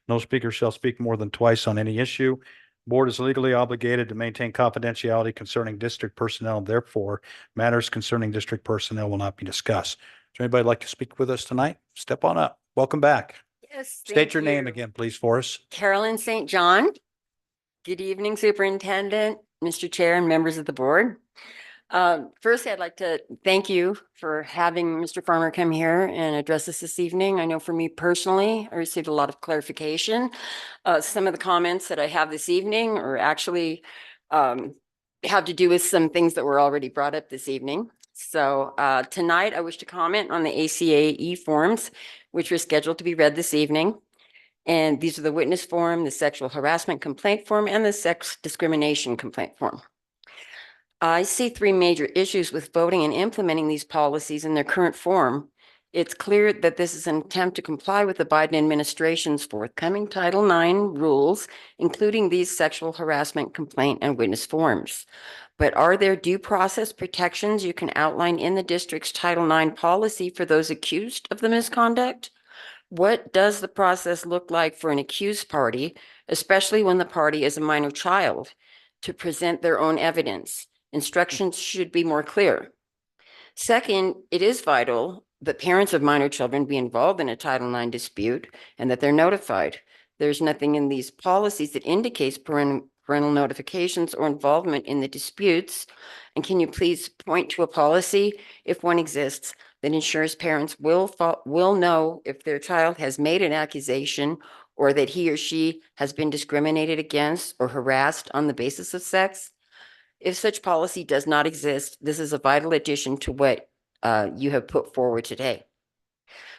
No speaker shall speak more than twice on any issue. Board is legally obligated to maintain confidentiality concerning district personnel. Therefore, matters concerning district personnel will not be discussed. Does anybody like to speak with us tonight? Step on up. Welcome back. Yes. State your name again, please, for us. Carolyn St. John. Good evening, Superintendent, Mr. Chair, and members of the board. First, I'd like to thank you for having Mr. Farmer come here and address us this evening. I know for me personally, I received a lot of clarification. Some of the comments that I have this evening are actually have to do with some things that were already brought up this evening. So tonight, I wish to comment on the ACA forms, which are scheduled to be read this evening. And these are the witness form, the sexual harassment complaint form, and the sex discrimination complaint form. I see three major issues with voting and implementing these policies in their current form. It's clear that this is an attempt to comply with the Biden administration's forthcoming Title IX rules, including these sexual harassment complaint and witness forms. But are there due process protections you can outline in the district's Title IX policy for those accused of the misconduct? What does the process look like for an accused party, especially when the party is a minor child, to present their own evidence? Instructions should be more clear. Second, it is vital that parents of minor children be involved in a Title IX dispute and that they're notified. There's nothing in these policies that indicates parental notifications or involvement in the disputes. And can you please point to a policy, if one exists, that ensures parents will know if their child has made an accusation or that he or she has been discriminated against or harassed on the basis of sex? If such policy does not exist, this is a vital addition to what you have put forward today.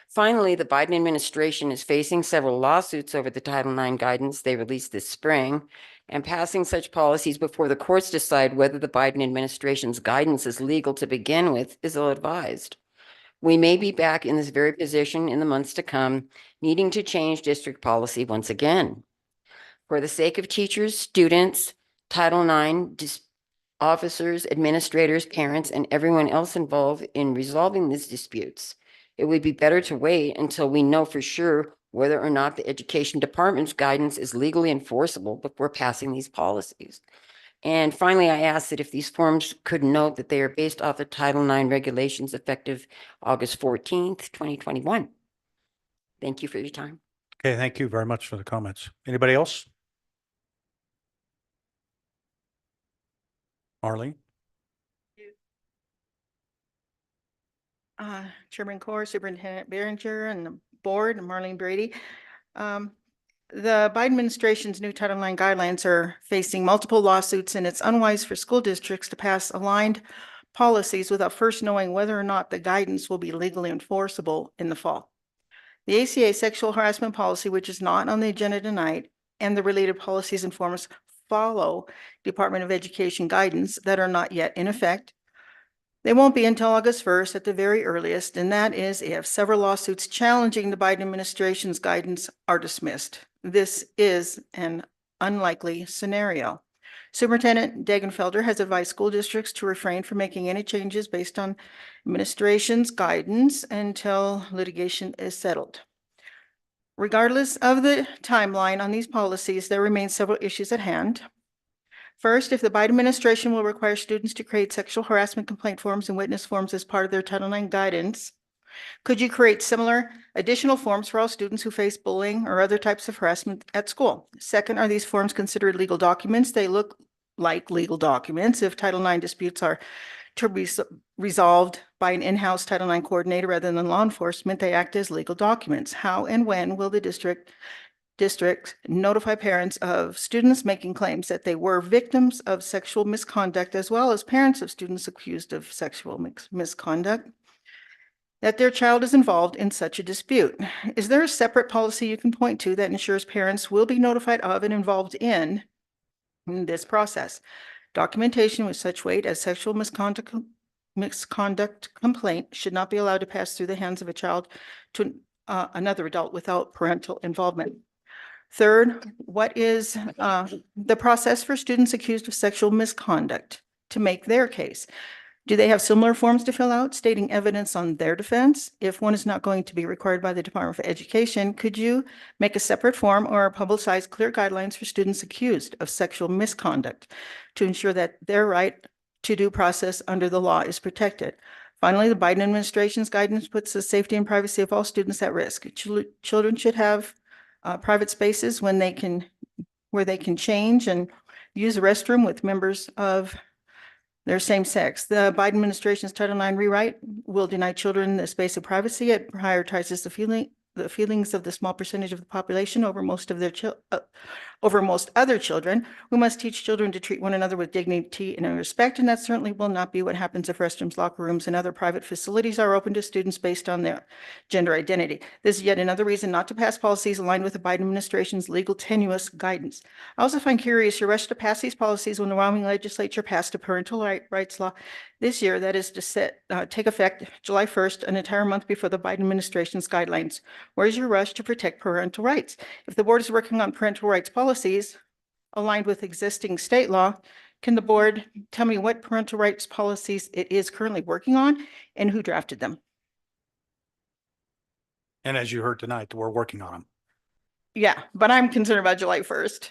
Finally, the Biden administration is facing several lawsuits over the Title IX guidance they released this spring, and passing such policies before the courts decide whether the Biden administration's guidance is legal to begin with is ill-advised. We may be back in this very position in the months to come, needing to change district policy once again. For the sake of teachers, students, Title IX officers, administrators, parents, and everyone else involved in resolving these disputes, it would be better to wait until we know for sure whether or not the education department's guidance is legally enforceable before passing these policies. And finally, I ask that if these forms could note that they are based off of Title IX regulations effective August 14th, 2021. Thank you for your time. Okay, thank you very much for the comments. Anybody else? Arlene? Chairman Corr, Superintendent Behringer, and the board, and Marlene Brady. The Biden administration's new Title IX guidelines are facing multiple lawsuits, and it's unwise for school districts to pass aligned policies without first knowing whether or not the guidance will be legally enforceable in the fall. The ACA sexual harassment policy, which is not on the agenda tonight, and the related policies and forms follow Department of Education guidance that are not yet in effect. They won't be until August 1st at the very earliest, and that is if several lawsuits challenging the Biden administration's guidance are dismissed. This is an unlikely scenario. Superintendent Degenfelder has advised school districts to refrain from making any changes based on administration's guidance until litigation is settled. Regardless of the timeline on these policies, there remain several issues at hand. First, if the Biden administration will require students to create sexual harassment complaint forms and witness forms as part of their Title IX guidance, could you create similar additional forms for all students who face bullying or other types of harassment at school? Second, are these forms considered legal documents? They look like legal documents. If Title IX disputes are to be resolved by an in-house Title IX coordinator rather than law enforcement, they act as legal documents. How and when will the district notify parents of students making claims that they were victims of sexual misconduct, as well as parents of students accused of sexual misconduct, that their child is involved in such a dispute? Is there a separate policy you can point to that ensures parents will be notified of and involved in this process? Documentation with such weight as sexual misconduct complaint should not be allowed to pass through the hands of a child to another adult without parental involvement. Third, what is the process for students accused of sexual misconduct to make their case? Do they have similar forms to fill out stating evidence on their defense? If one is not going to be required by the Department of Education, could you make a separate form or publicize clear guidelines for students accused of sexual misconduct to ensure that their right to due process under the law is protected? Finally, the Biden administration's guidance puts the safety and privacy of all students at risk. Children should have private spaces where they can change and use the restroom with members of their same sex. The Biden administration's Title IX rewrite will deny children the space of privacy. It prioritizes the feelings of the small percentage of the population over most of their over most other children. We must teach children to treat one another with dignity and respect, and that certainly will not be what happens if restrooms, locker rooms, and other private facilities are open to students based on their gender identity. This is yet another reason not to pass policies aligned with the Biden administration's legal tenuous guidance. I also find curious your rush to pass these policies when the Wyoming legislature passed a parental rights law this year that is to take effect July 1st, an entire month before the Biden administration's guidelines. Where's your rush to protect parental rights? If the board is working on parental rights policies aligned with existing state law, can the board tell me what parental rights policies it is currently working on and who drafted them? And as you heard tonight, we're working on them. Yeah, but I'm concerned about July 1st.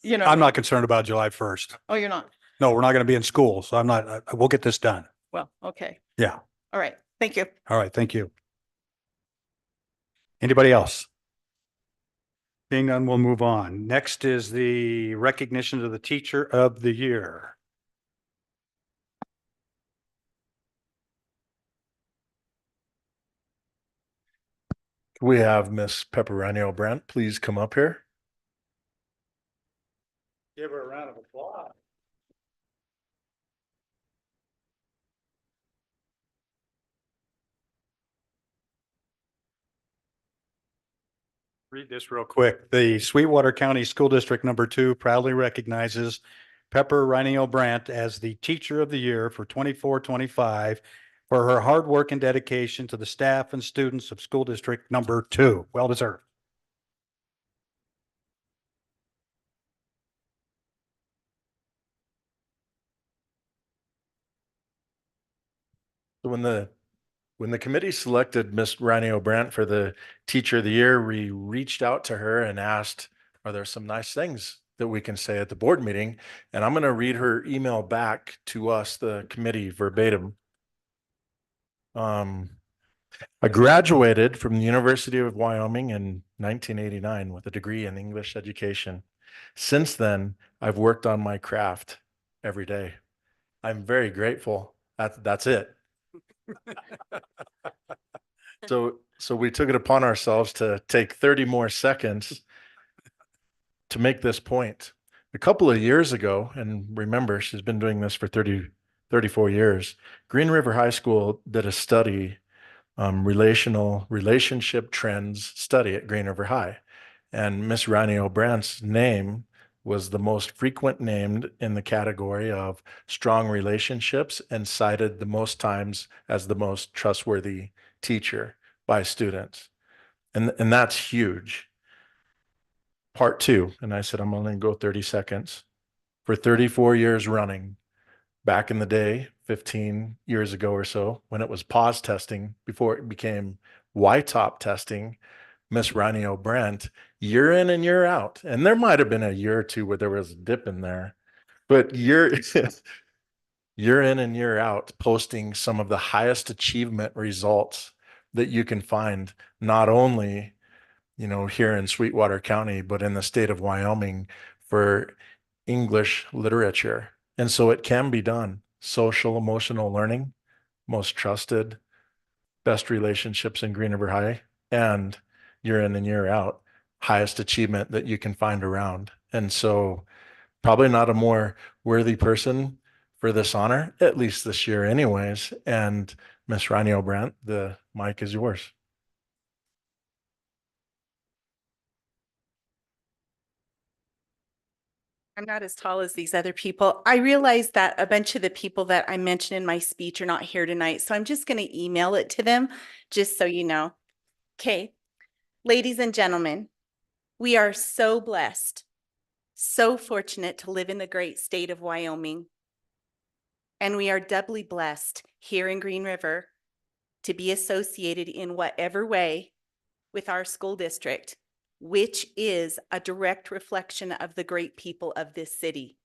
You know, I'm not concerned about July 1st. oh, you're not? No, we're not going to be in school, so I'm not, we'll get this done. Well, okay. Yeah. All right. Thank you. All right. Thank you. Anybody else? Seeing none, we'll move on. Next is the recognition of the Teacher of the Year. We have Miss Pepperanio Brent. Please come up here. Give her a round of applause. Read this real quick. The Sweetwater County School District Number 2 proudly recognizes Pepper Rhineo Brandt as the Teacher of the Year for 24-25 for her hard work and dedication to the staff and students of School District Number 2. Well deserved. So when the committee selected Miss Rhineo Brandt for the Teacher of the Year, we reached out to her and asked, are there some nice things that we can say at the board meeting? And I'm going to read her email back to us, the committee, verbatim. I graduated from the University of Wyoming in 1989 with a degree in English education. Since then, I've worked on my craft every day. I'm very grateful. That's it. So we took it upon ourselves to take 30 more seconds to make this point. A couple of years ago, and remember, she's been doing this for 34 years, Green River High School did a study, relationship trends study at Green River High. And Miss Rhineo Brandt's name was the most frequent named in the category of strong relationships and cited the most times as the most trustworthy teacher by students. And that's huge. Part 2, and I said, I'm only going to go 30 seconds. For 34 years running, back in the day, 15 years ago or so, when it was pause testing before it became YTOP testing, Miss Rhineo Brandt, year in and year out, and there might have been a year or two where there was a dip in there, but year in and year out, posting some of the highest achievement results that you can find, not only, here in Sweetwater County, but in the state of Wyoming for English literature. And so it can be done. Social emotional learning, most trusted, best relationships in Green River High, and year in and year out, highest achievement that you can find around. And so probably not a more worthy person for this honor, at least this year anyways. And Miss Rhineo Brandt, the mic is yours. I'm not as tall as these other people. I realize that a bunch of the people that I mentioned in my speech are not here tonight, so I'm just going to email it to them, just so you know. Okay, ladies and gentlemen, we are so blessed, so fortunate to live in the great state of Wyoming. and we are doubly blessed here in Green River to be associated in whatever way with our school district, which is a direct reflection of the great people of this city.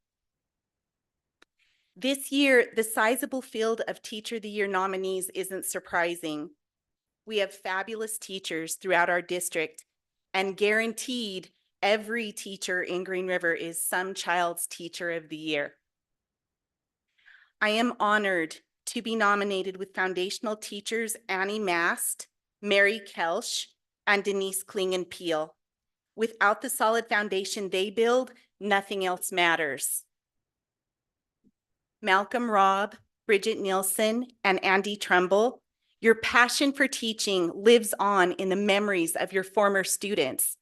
This year, the sizable field of Teacher of the Year nominees isn't surprising. We have fabulous teachers throughout our district, and guaranteed every teacher in Green River is some child's Teacher of the Year. I am honored to be nominated with foundational teachers Annie Mast, Mary Kelsch, and Denise Klingon-Peel. Without the solid foundation they build, nothing else matters. Malcolm Robb, Bridget Nielsen, and Andy Trumbull, your passion for teaching lives on in the memories of your former students.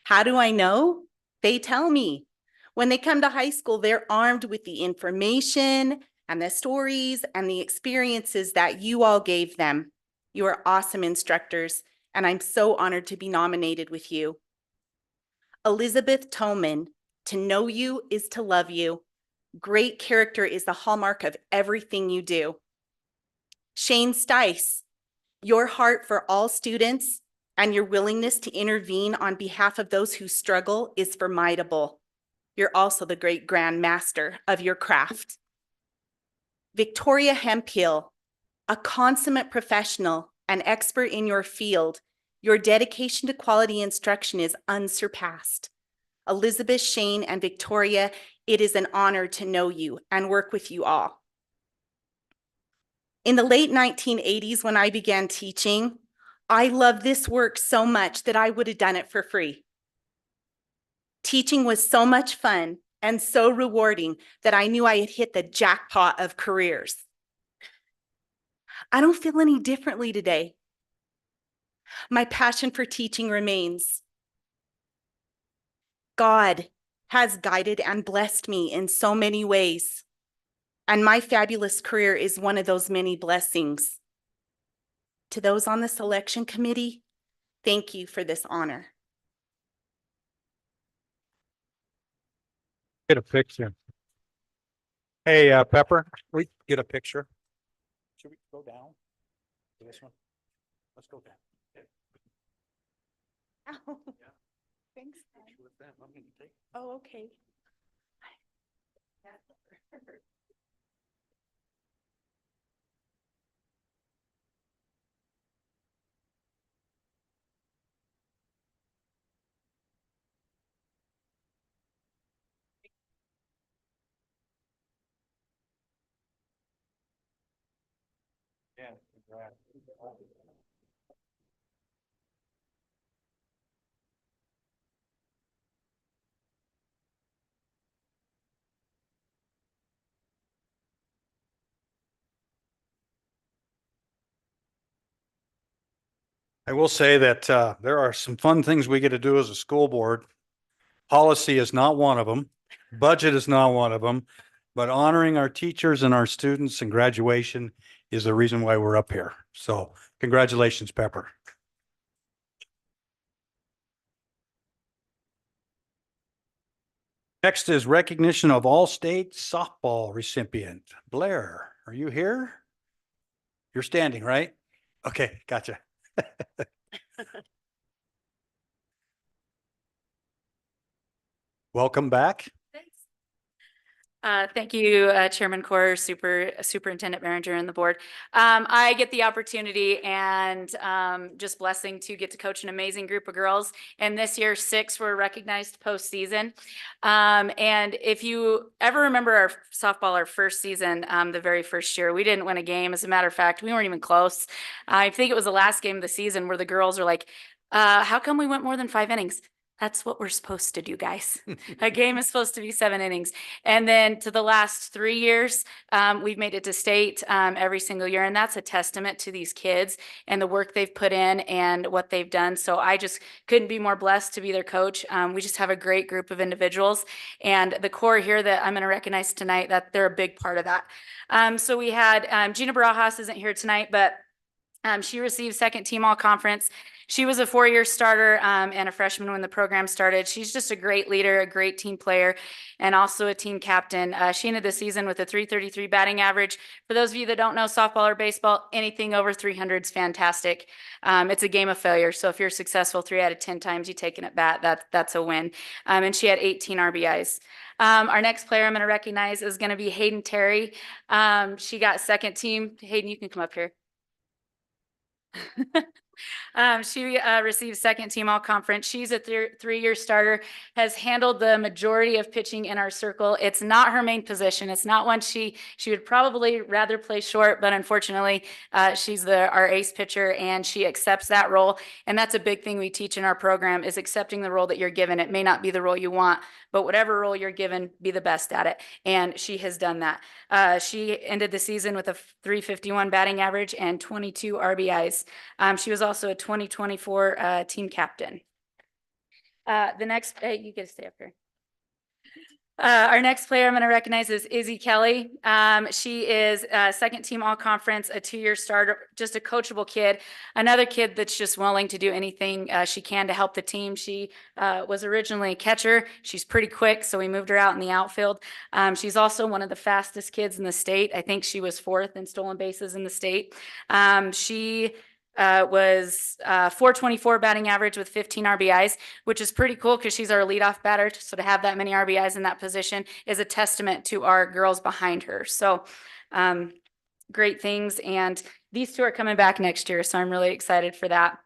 How do I know? They tell me. When they come to high school, they're armed with the information and the stories and the experiences that you all gave them. You are awesome instructors, and I'm so honored to be nominated with you. Elizabeth Toman, to know you is to love you. Great character is the hallmark of everything you do. Shane Stice, your heart for all students and your willingness to intervene on behalf of those who struggle is formidable. You're also the great grand master of your craft. Victoria Hemphill, a consummate professional, an expert in your field, your dedication to quality instruction is unsurpassed. Elizabeth, Shane, and Victoria, it is an honor to know you and work with you all. In the late 1980s, when I began teaching, I loved this work so much that I would have done it for free. Teaching was so much fun and so rewarding that I knew I had hit the jackpot of careers. I don't feel any differently today. My passion for teaching remains. God has guided and blessed me in so many ways, and my fabulous career is one of those many blessings. To those on the selection committee, thank you for this honor. Get a picture. Hey, Pepper, we get a picture. Should we go down to this one? Let's go down. Thanks. Oh, okay. Yeah. I will say that there are some fun things we get to do as a school board. Policy is not one of them. Budget is not one of them. But honoring our teachers and our students and graduation is the reason why we're up here. So congratulations, Pepper. Next is recognition of all-state softball recipient. Blair, are you here? You're standing, right? Okay, gotcha. Welcome back. Thank you, Chairman Corr, Superintendent Berenger, and the board. I get the opportunity and just blessing to get to coach an amazing group of girls. And this year, 6 were recognized postseason. And if you ever remember our softball, our first season, the very first year, we didn't win a game. As a matter of fact, we weren't even close. I think it was the last game of the season where the girls are like, how come we went more than 5 innings? That's what we're supposed to do, guys. A game is supposed to be 7 innings. And then to the last 3 years, we've made it to state every single year. And that's a testament to these kids and the work they've put in and what they've done. So I just couldn't be more blessed to be their coach. We just have a great group of individuals. And the core here that I'm going to recognize tonight, that they're a big part of that. So we had Gina Barajas isn't here tonight, but she received second team all conference. She was a 4-year starter and a freshman when the program started. She's just a great leader, a great team player, and also a team captain. She ended the season with a 333 batting average. For those of you that don't know softball or baseball, anything over 300 is fantastic. It's a game of failure. So if you're successful 3 out of 10 times you take it at bat, that's a win. And she had 18 RBIs. Our next player I'm going to recognize is going to be Hayden Terry. She got second team. Hayden, you can come up here. She received second team all conference. She's a 3-year starter, has handled the majority of pitching in our circle. It's not her main position. It's not one she would probably rather play short, but unfortunately, she's our ace pitcher and she accepts that role. And that's a big thing we teach in our program is accepting the role that you're given. It may not be the role you want, but whatever role you're given, be the best at it. And she has done that. She ended the season with a 351 batting average and 22 RBIs. She was also a 2024 team captain. The next, you get to stay up here. Our next player I'm going to recognize is Izzy Kelly. She is a second team all conference, a 2-year starter, just a coachable kid, another kid that's just willing to do anything she can to help the team. She was originally a catcher. She's pretty quick, so we moved her out in the outfield. She's also one of the fastest kids in the state. I think she was 4th in stolen bases in the state. She was 424 batting average with 15 RBIs, which is pretty cool because she's our leadoff batter. So to have that many RBIs in that position is a testament to our girls behind her. So great things. And these two are coming back next year. So I'm really excited for that.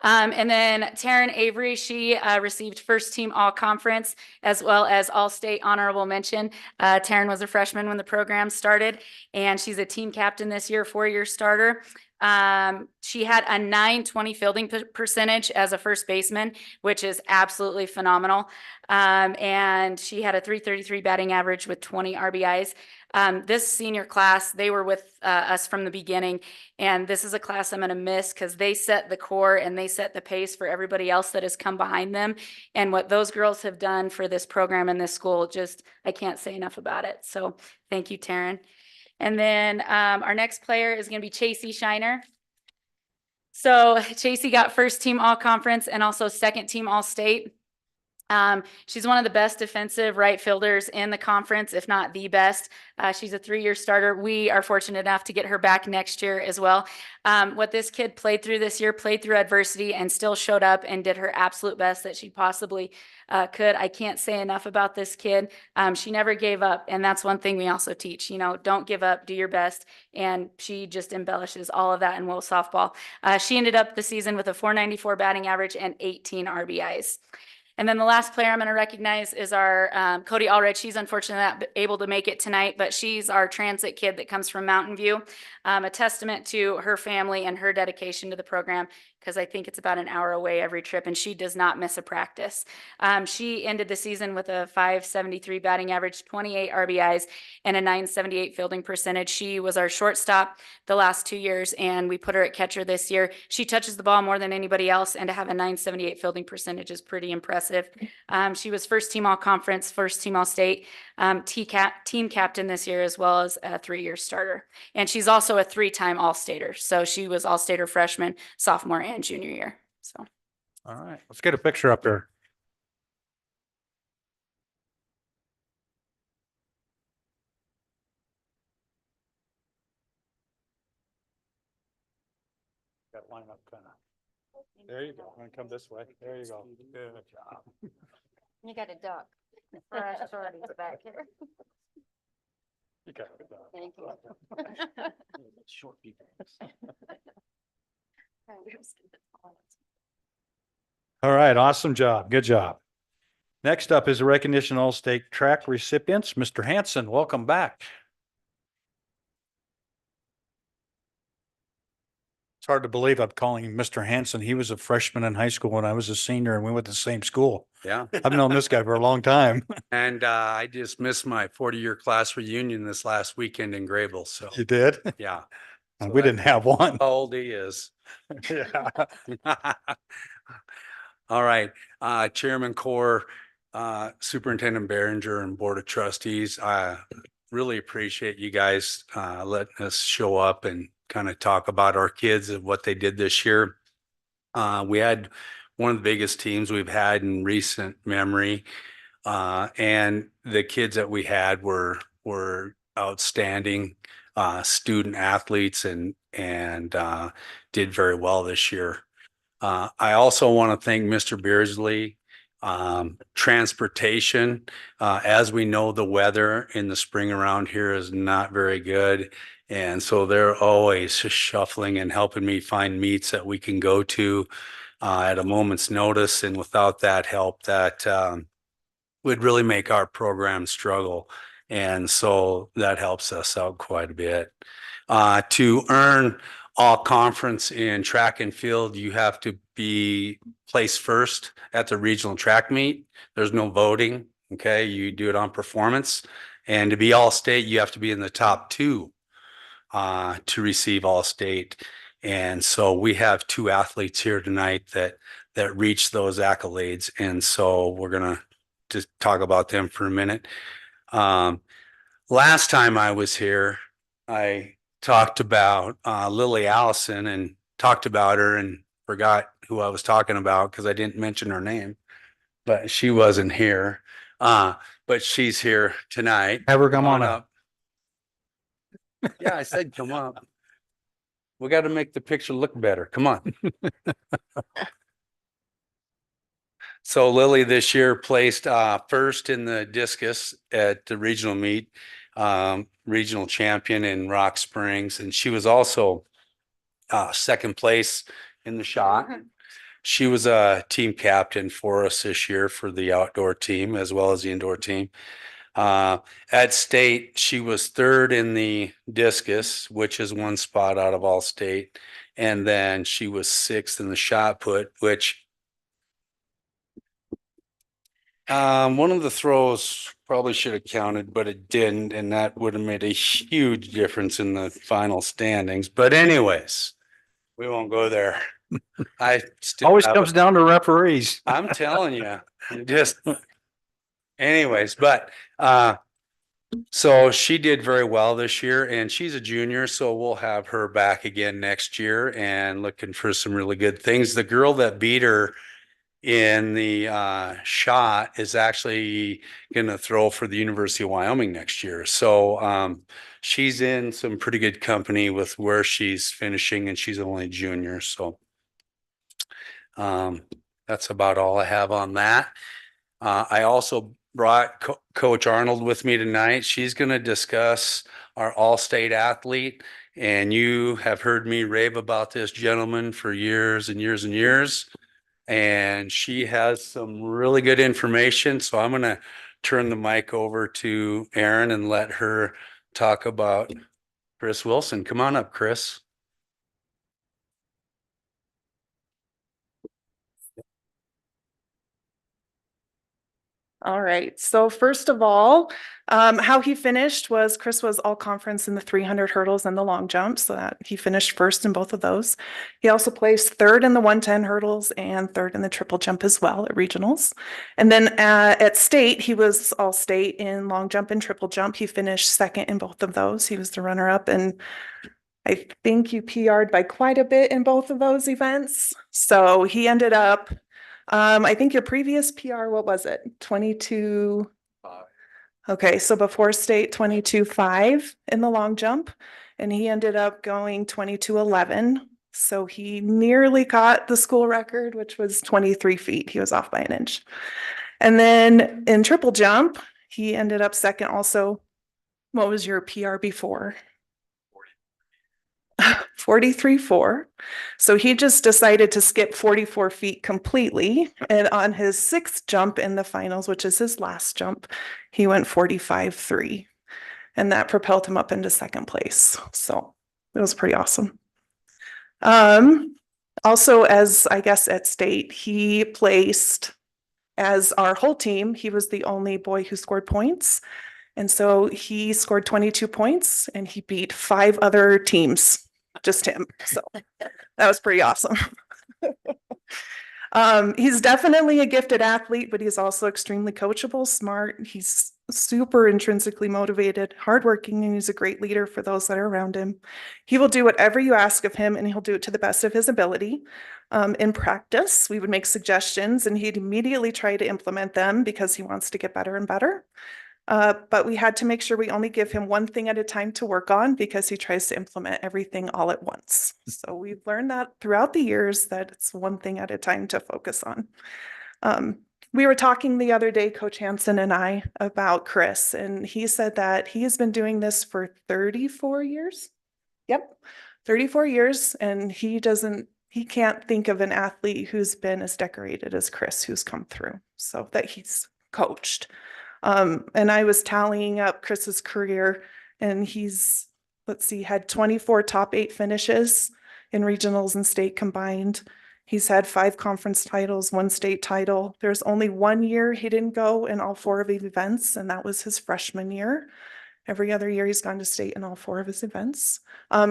And then Taryn Avery, she received first team all conference as well as all state honorable mention. Taryn was a freshman when the program started and she's a team captain this year, 4-year starter. She had a 920 fielding percentage as a first baseman, which is absolutely phenomenal. And she had a 333 batting average with 20 RBIs. This senior class, they were with us from the beginning, and this is a class I'm going to miss because they set the core and they set the pace for everybody else that has come behind them. And what those girls have done for this program and this school, just I can't say enough about it. So thank you, Taryn. And then our next player is going to be Chasey Shiner. So Chasey got first team all conference and also second team all state. She's one of the best defensive right fielders in the conference, if not the best. She's a 3-year starter. We are fortunate enough to get her back next year as well. What this kid played through this year, played through adversity and still showed up and did her absolute best that she possibly could. I can't say enough about this kid. She never gave up. And that's one thing we also teach, don't give up, do your best. And she just embellishes all of that in Will softball. She ended up the season with a 494 batting average and 18 RBIs. And then the last player I'm going to recognize is our Cody Allred. She's unfortunately not able to make it tonight, but she's our transit kid that comes from Mountain View. A testament to her family and her dedication to the program because I think it's about an hour away every trip and she does not miss a practice. She ended the season with a 573 batting average, 28 RBIs, and a 978 fielding percentage. She was our shortstop the last 2 years and we put her at catcher this year. She touches the ball more than anybody else and to have a 978 fielding percentage is pretty impressive. She was first team all conference, first team all state, team captain this year as well as a 3-year starter. And she's also a 3-time all-stater. So she was all-stater freshman, sophomore, and junior year. So. All right, let's get a picture up there. Got line up kind of. There you go. I'm gonna come this way. There you go. Good job. You got a duck. Fresh shorties back here. You got it. Thank you. Short people. All right, awesome job. Good job. Next up is a recognition of all-state track recipients. Mr. Hanson, welcome back. It's hard to believe I'm calling him Mr. Hanson. He was a freshman in high school when I was a senior and we went to the same school. Yeah. I've known this guy for a long time. And I just missed my 40-year class reunion this last weekend in Grable. So, You did? yeah. So We didn't have one. How old he is. Yeah. All right. Chairman Core, Superintendent Behringer and Board of Trustees, I really appreciate you guys letting us show up and kind of talk about our kids and what they did this year. We had one of the biggest teams we've had in recent memory. And the kids that we had were outstanding student athletes and did very well this year. I also want to thank Mr. Beardsley. Transportation, as we know, the weather in the spring around here is not very good. And so they're always just shuffling and helping me find meets that we can go to at a moment's notice. And without that help, that would really make our program struggle. And so that helps us out quite a bit. To earn all conference in track and field, you have to be placed first at the regional track meet. There's no voting. Okay. You do it on performance. And to be all state, you have to be in the top two to receive all state. And so we have two athletes here tonight that reach those accolades. And so we're going to just talk about them for a minute. Last time I was here, I talked about Lily Allison and talked about her and forgot who I was talking about because I didn't mention her name, but she wasn't here. But she's here tonight. Have her come on up. Yeah, I said, come up. We got to make the picture look better. Come on. So Lily this year placed first in the discus at the regional meet, regional champion in Rock Springs, and she was also second place in the shot. She was a team captain for us this year for the outdoor team as well as the indoor team. At state, she was third in the discus, which is one spot out of all state. And then she was sixth in the shot put, which one of the throws probably should have counted, but it didn't. And that would have made a huge difference in the final standings. But anyways, we won't go there. I still Always have comes a- down to referees. I'm telling you, just anyways, but so she did very well this year and she's a junior, so we'll have her back again next year and looking for some really good things. The girl that beat her in the shot is actually going to throw for the University of Wyoming next year. So she's in some pretty good company with where she's finishing and she's only a junior. So that's about all I have on that. I also brought Coach Arnold with me tonight. She's going to discuss our all-state athlete. And you have heard me rave about this gentleman for years and years and years. And she has some really good information. So I'm going to turn the mic over to Erin and let her talk about Chris Wilson. Come on up, Chris. All right. So first of all, how he finished was Chris was all conference in the 300 hurdles and the long jump. So that he finished first in both of those. He also placed third in the 110 hurdles and third in the triple jump as well at regionals. And then at state, he was all state in long jump and triple jump. He finished second in both of those. He was the runner up, and I think you PR'd by quite a bit in both of those events. So he ended up I think your previous PR, what was it? 22. Okay, so before state 22.5 in the long jump, and he ended up going 22.11. So he nearly caught the school record, which was 23 feet. He was off by an inch. And then in triple jump, he ended up second also. What was your PR before? 43.4. So he just decided to skip 44 feet completely. And on his sixth jump in the finals, which is his last jump, he went 45.3. And that propelled him up into second place. So it was pretty awesome. Also, as I guess at state, he placed as our whole team. He was the only boy who scored points. And so he scored 22 points and he beat 5 other teams. Just him. So that was pretty awesome. He's definitely a gifted athlete, but he's also extremely coachable, smart. He's super intrinsically motivated, hardworking, and he's a great leader for those that are around him. He will do whatever you ask of him, and he'll do it to the best of his ability. In practice, we would make suggestions and he'd immediately try to implement them because he wants to get better and better. But we had to make sure we only give him one thing at a time to work on because he tries to implement everything all at once. So we've learned that throughout the years that it's one thing at a time to focus on. We were talking the other day, Coach Hansen and I, about Chris, and he said that he has been doing this for 34 years. Yep, 34 years, and he can't think of an athlete who's been as decorated as Chris who's come through, so that he's coached. And I was tallying up Chris's career, and he's, let's see, had 24 top 8 finishes in regionals and state combined. He's had 5 conference titles, 1 state title. There's only 1 year he didn't go in all 4 of the events, and that was his freshman year. Every other year he's gone to state in all 4 of his events.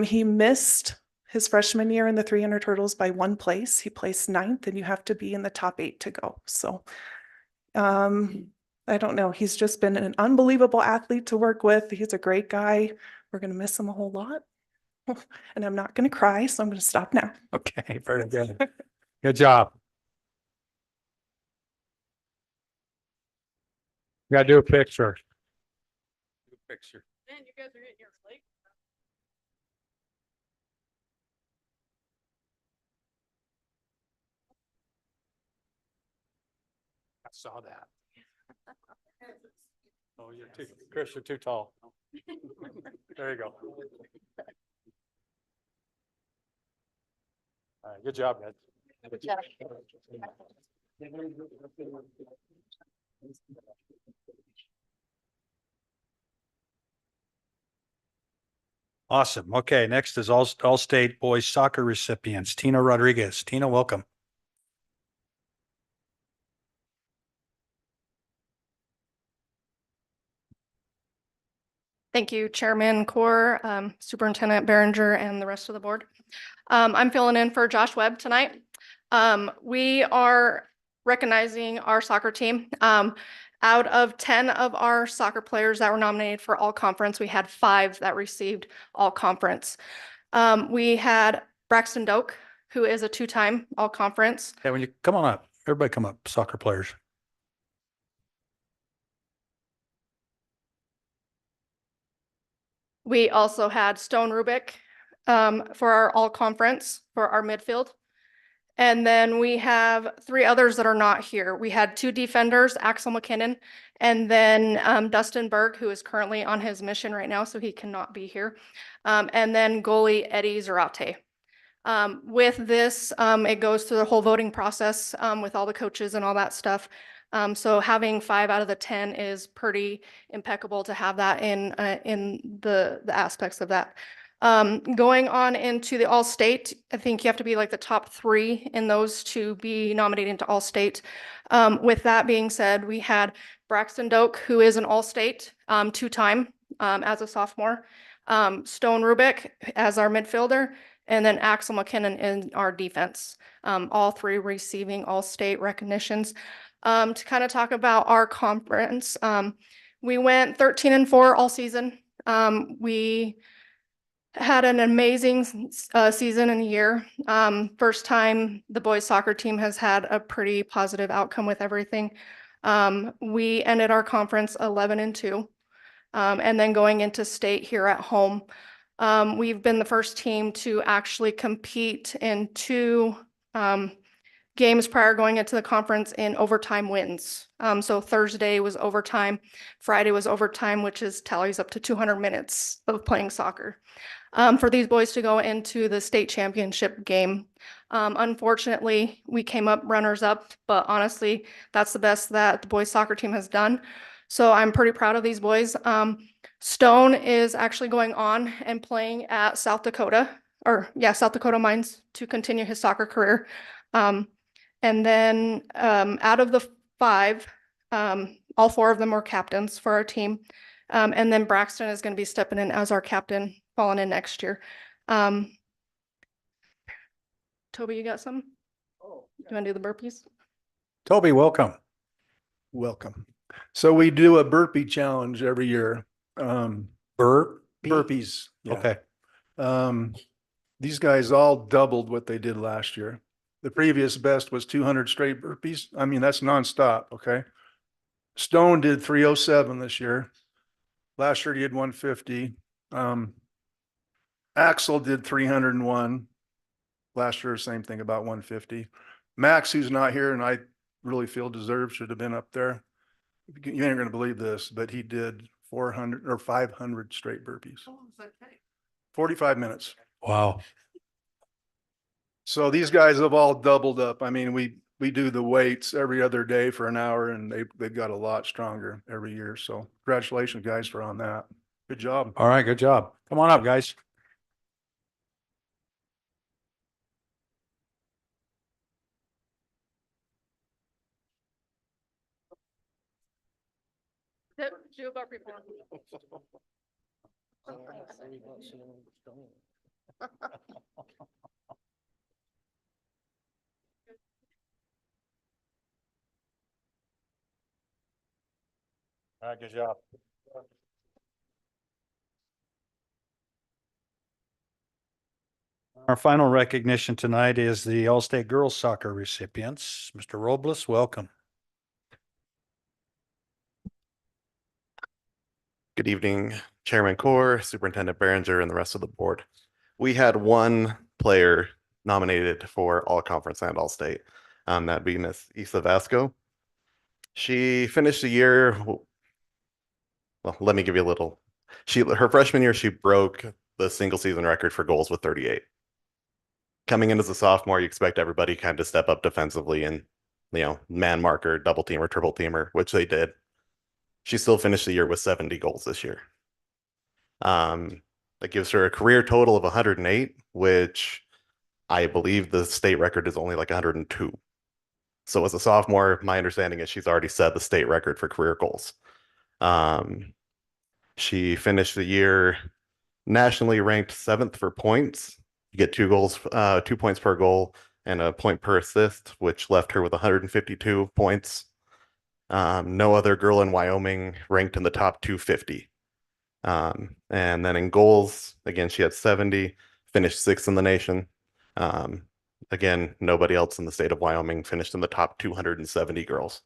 He missed his freshman year in the 300 hurdles by 1 place. He placed 9th, and you have to be in the top 8 to go. So, I don't know. He's just been an unbelievable athlete to work with. He's a great guy. We're going to miss him a whole lot. And I'm not going to cry, so I'm going to stop now. Okay, very good. Good job. Got to do a picture. Picture. Man, you guys are getting your late. I saw that. Oh, Chris, you're too tall. There you go. All right, good job, Ed. Good job. Awesome. Okay, next is all-state boys soccer recipients. Tina Rodriguez. Tina, welcome. Thank you, Chairman Core, Superintendent Behringer, and the rest of the board. I'm filling in for Josh Webb tonight. We are recognizing our soccer team. Out of 10 of our soccer players that were nominated for all conference, we had 5 that received all conference. We had Braxton Doak, who is a 2-time all conference. Hey, when you come on up, everybody come up, soccer players. We also had Stone Rubik for our all conference for our midfield. And then we have 3 others that are not here. We had 2 defenders, Axel McKinnon, and then Dustin Berg, who is currently on his mission right now, so he cannot be here. And then goalie Eddie Zarate. With this, it goes through the whole voting process with all the coaches and all that stuff. So having 5 out of the 10 is pretty impeccable to have that in the aspects of that. Going on into the All-State, I think you have to be like the top 3 in those to be nominated into All-State. With that being said, we had Braxton Doak, who is an All-State 2-time as a sophomore, Stone Rubik as our midfielder, and then Axel McKinnon in our defense. All 3 receiving All-State recognitions. To kind of talk about our conference, we went 13-4 all season. We had an amazing season and year. First time the boys soccer team has had a pretty positive outcome with everything. We ended our conference 11-2, and then going into state here at home. We've been the first team to actually compete in 2 games prior going into the conference in overtime wins. So Thursday was overtime, Friday was overtime, which is tallies up to 200 minutes of playing soccer. For these boys to go into the state championship game. Unfortunately, we came up runners up, but honestly, that's the best that the boys soccer team has done. So I'm pretty proud of these boys. Stone is actually going on and playing at South Dakota Mines to continue his soccer career. And then out of the 5, all 4 of them were captains for our team. And then Braxton is going to be stepping in as our captain falling in next year. Toby, you got some? Oh, yeah. You want to do the burpees? Toby, welcome. Welcome. So we do a burpee challenge every year. Burpees. Yeah. Okay. These guys all doubled what they did last year. The previous best was 200 straight burpees. I mean, that's nonstop, okay? Stone did 307 this year. Last year he did 150. Axel did 301. Last year, same thing, about 150. Max, who's not here and I really feel deserved, should have been up there. You ain't gonna believe this, but he did 400 or 500 straight burpees. 45 minutes. Wow. So these guys have all doubled up. I mean, we do the weights every other day for an hour and they've got a lot stronger every year. So congratulations, guys, for on that. Good job. All right, good job. Come on up, guys. Do about report. All right, good job. Our final recognition tonight is the All-State Girls Soccer recipients. Mr. Robles, welcome. Good evening, Chairman Core, Superintendent Behringer, and the rest of the board. We had one player nominated for All Conference and All State. That'd be Miss Isa Vasco. She finished the year. Well, let me give you a little. Her freshman year, she broke the single season record for goals with 38. Coming in as a sophomore, you expect everybody kind of step up defensively and, man marker, double teamer, triple teamer, which they did. She still finished the year with 70 goals this year. That gives her a career total of 108, which I believe the state record is only like 102. So as a sophomore, my understanding is she's already set the state record for career goals. She finished the year nationally ranked 7th for points. You get 2 points per goal and a point per assist, which left her with 152 points. No other girl in Wyoming ranked in the top 250. And then in goals, again, she had 70, finished 6th in the nation. Again, nobody else in the state of Wyoming finished in the top 270 girls.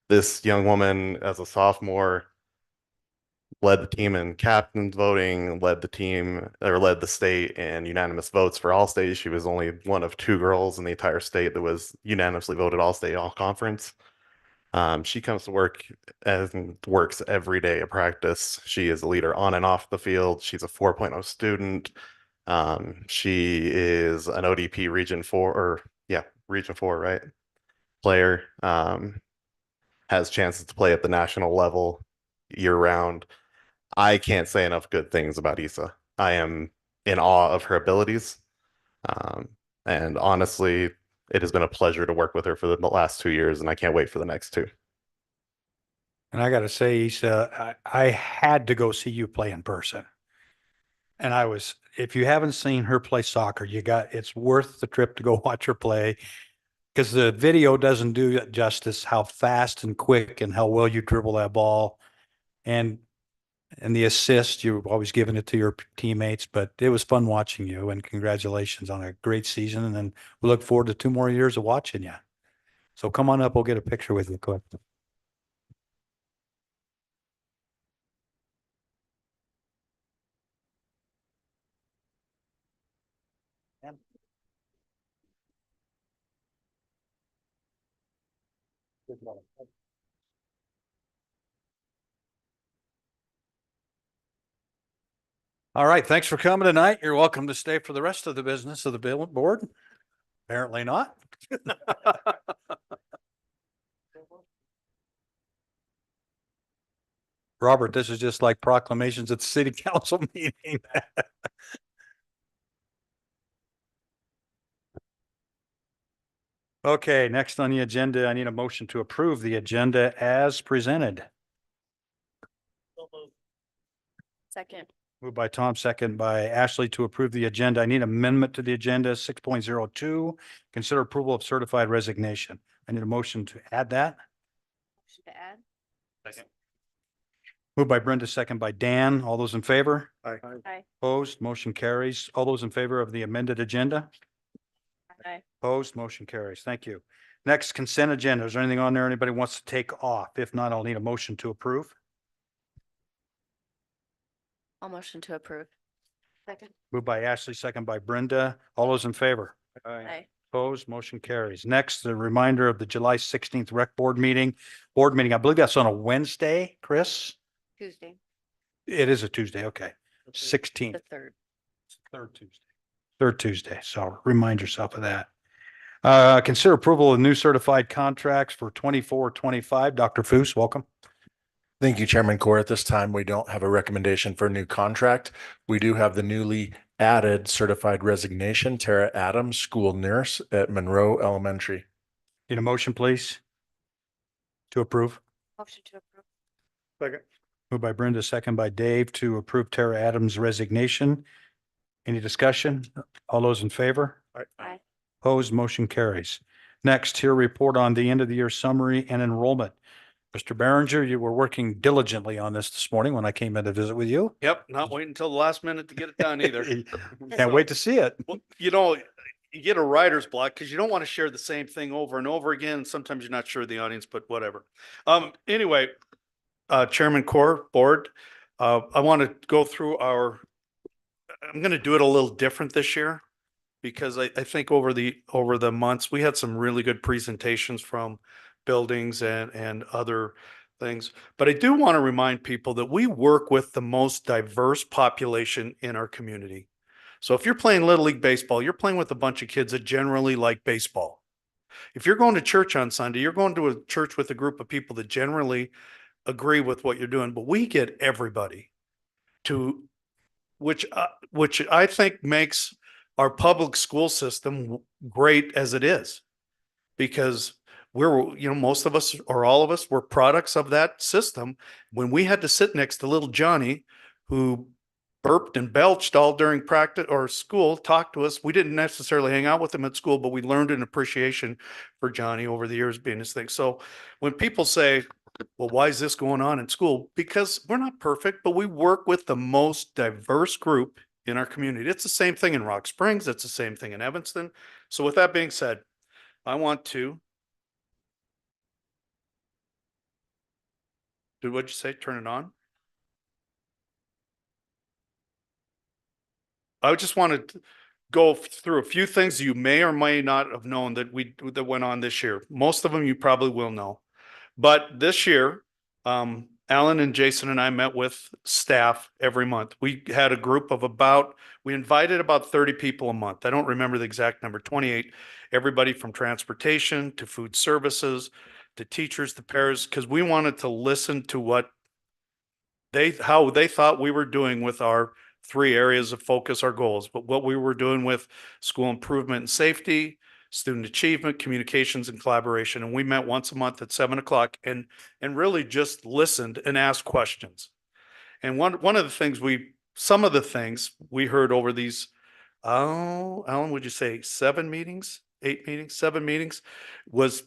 This young woman, as a sophomore, led the team in captain's voting, led the state in unanimous votes for all state. She was only one of 2 girls in the entire state that was unanimously voted all state, all conference. She comes to work and works every day at practice. She is a leader on and off the field. She's a 4.0 student. She is an ODP Region 4, Region 4, right? Player. Has chances to play at the national level year round. I can't say enough good things about Isa. I am in awe of her abilities. And honestly, it has been a pleasure to work with her for the last 2 years, and I can't wait for the next 2. And I got to say, Isa, I had to go see you play in person. And if you haven't seen her play soccer, it's worth the trip to go watch her play, because the video doesn't do justice how fast and quick and how well you dribble that ball. And the assist, you've always given it to your teammates, but it was fun watching you, and congratulations on a great season. And then we look forward to 2 more years of watching you. So come on up, we'll get a picture with you quick. All right, thanks for coming tonight. You're welcome to stay for the rest of the business of the board. Apparently not. Robert, this is just like proclamations at the city council meeting. Okay, next on the agenda, I need a motion to approve the agenda as presented. Second. Moved by Tom, second by Ashley to approve the agenda. I need amendment to the agenda 6.02. Consider approval of certified resignation. I need a motion to add that. To add. Second. Moved by Brenda, second by Dan. All those in favor? Aye. Opposed? Motion carries. All those in favor of the amended agenda? Aye. Opposed, motion carries. Thank you. Next, consent agenda. Is there anything on there anybody wants to take off? If not, I'll need a motion to approve. I'll motion to approve. Second. Moved by Ashley, second by Brenda. All those in favor? Aye. Opposed, motion carries. Next, the reminder of the July 16th rec board meeting. I believe that's on a Wednesday, Chris? Tuesday, It is a Tuesday, okay. the 16th, third. third Tuesday. So remind yourself of that. Consider approval of new certified contracts for 24-25. Dr. Foos, welcome. Thank you, Chairman Core. At this time, we don't have a recommendation for a new contract. We do have the newly added certified resignation, Tara Adams, school nurse at Monroe Elementary. Need a motion, please? To approve. Motion to approve. Second. Moved by Brenda, second by Dave to approve Tara Adams' resignation. Any discussion? All those in favor? Aye. Opposed, motion carries. Next, here report on the end of the year summary and enrollment. Mr. Behringer, you were working diligently on this morning when I came in to visit with you. Yep, not waiting until the last minute to get it done either. Can't wait to see it. Well, you get a writer's block because you don't want to share the same thing over and over again. Sometimes you're not sure of the audience, but whatever. Anyway, Chairman Core Board, I want to go through I'm going to do it a little different this year because I think over the months, we had some really good presentations from buildings and other things. But I do want to remind people that we work with the most diverse population in our community. So if you're playing Little League Baseball, you're playing with a bunch of kids that generally like baseball. If you're going to church on Sunday, you're going to a church with a group of people that generally agree with what you're doing. But we get everybody to, which I think makes our public school system great as it is. Because most of us or all of us were products of that system. When we had to sit next to little Johnny, who burped and belched all during practice or school, talk to us. We didn't necessarily hang out with him at school, but we learned an appreciation for Johnny over the years being his thing. So when people say, well, why is this going on in school? Because we're not perfect, but we work with the most diverse group in our community. It's the same thing in Rock Springs. It's the same thing in Evanston. So with that being said, I want to what'd you say? Turn it on? I just wanted to go through a few things you may or may not have known that went on this year. Most of them you probably will know. But this year, Alan and Jason and I met with staff every month. We had a group of we invited about 30 people a month. I don't remember the exact number, 28. Everybody from transportation to food services, to teachers, to parents, because we wanted to listen to how they thought we were doing with our 3 areas of focus, our goals, but what we were doing with school improvement and safety, student achievement, communications, and collaboration. And we met once a month at 7:00 and really just listened and asked questions. And one of the things some of the things we heard over these, Alan, would you say 7 meetings, 8 meetings, 7 meetings, was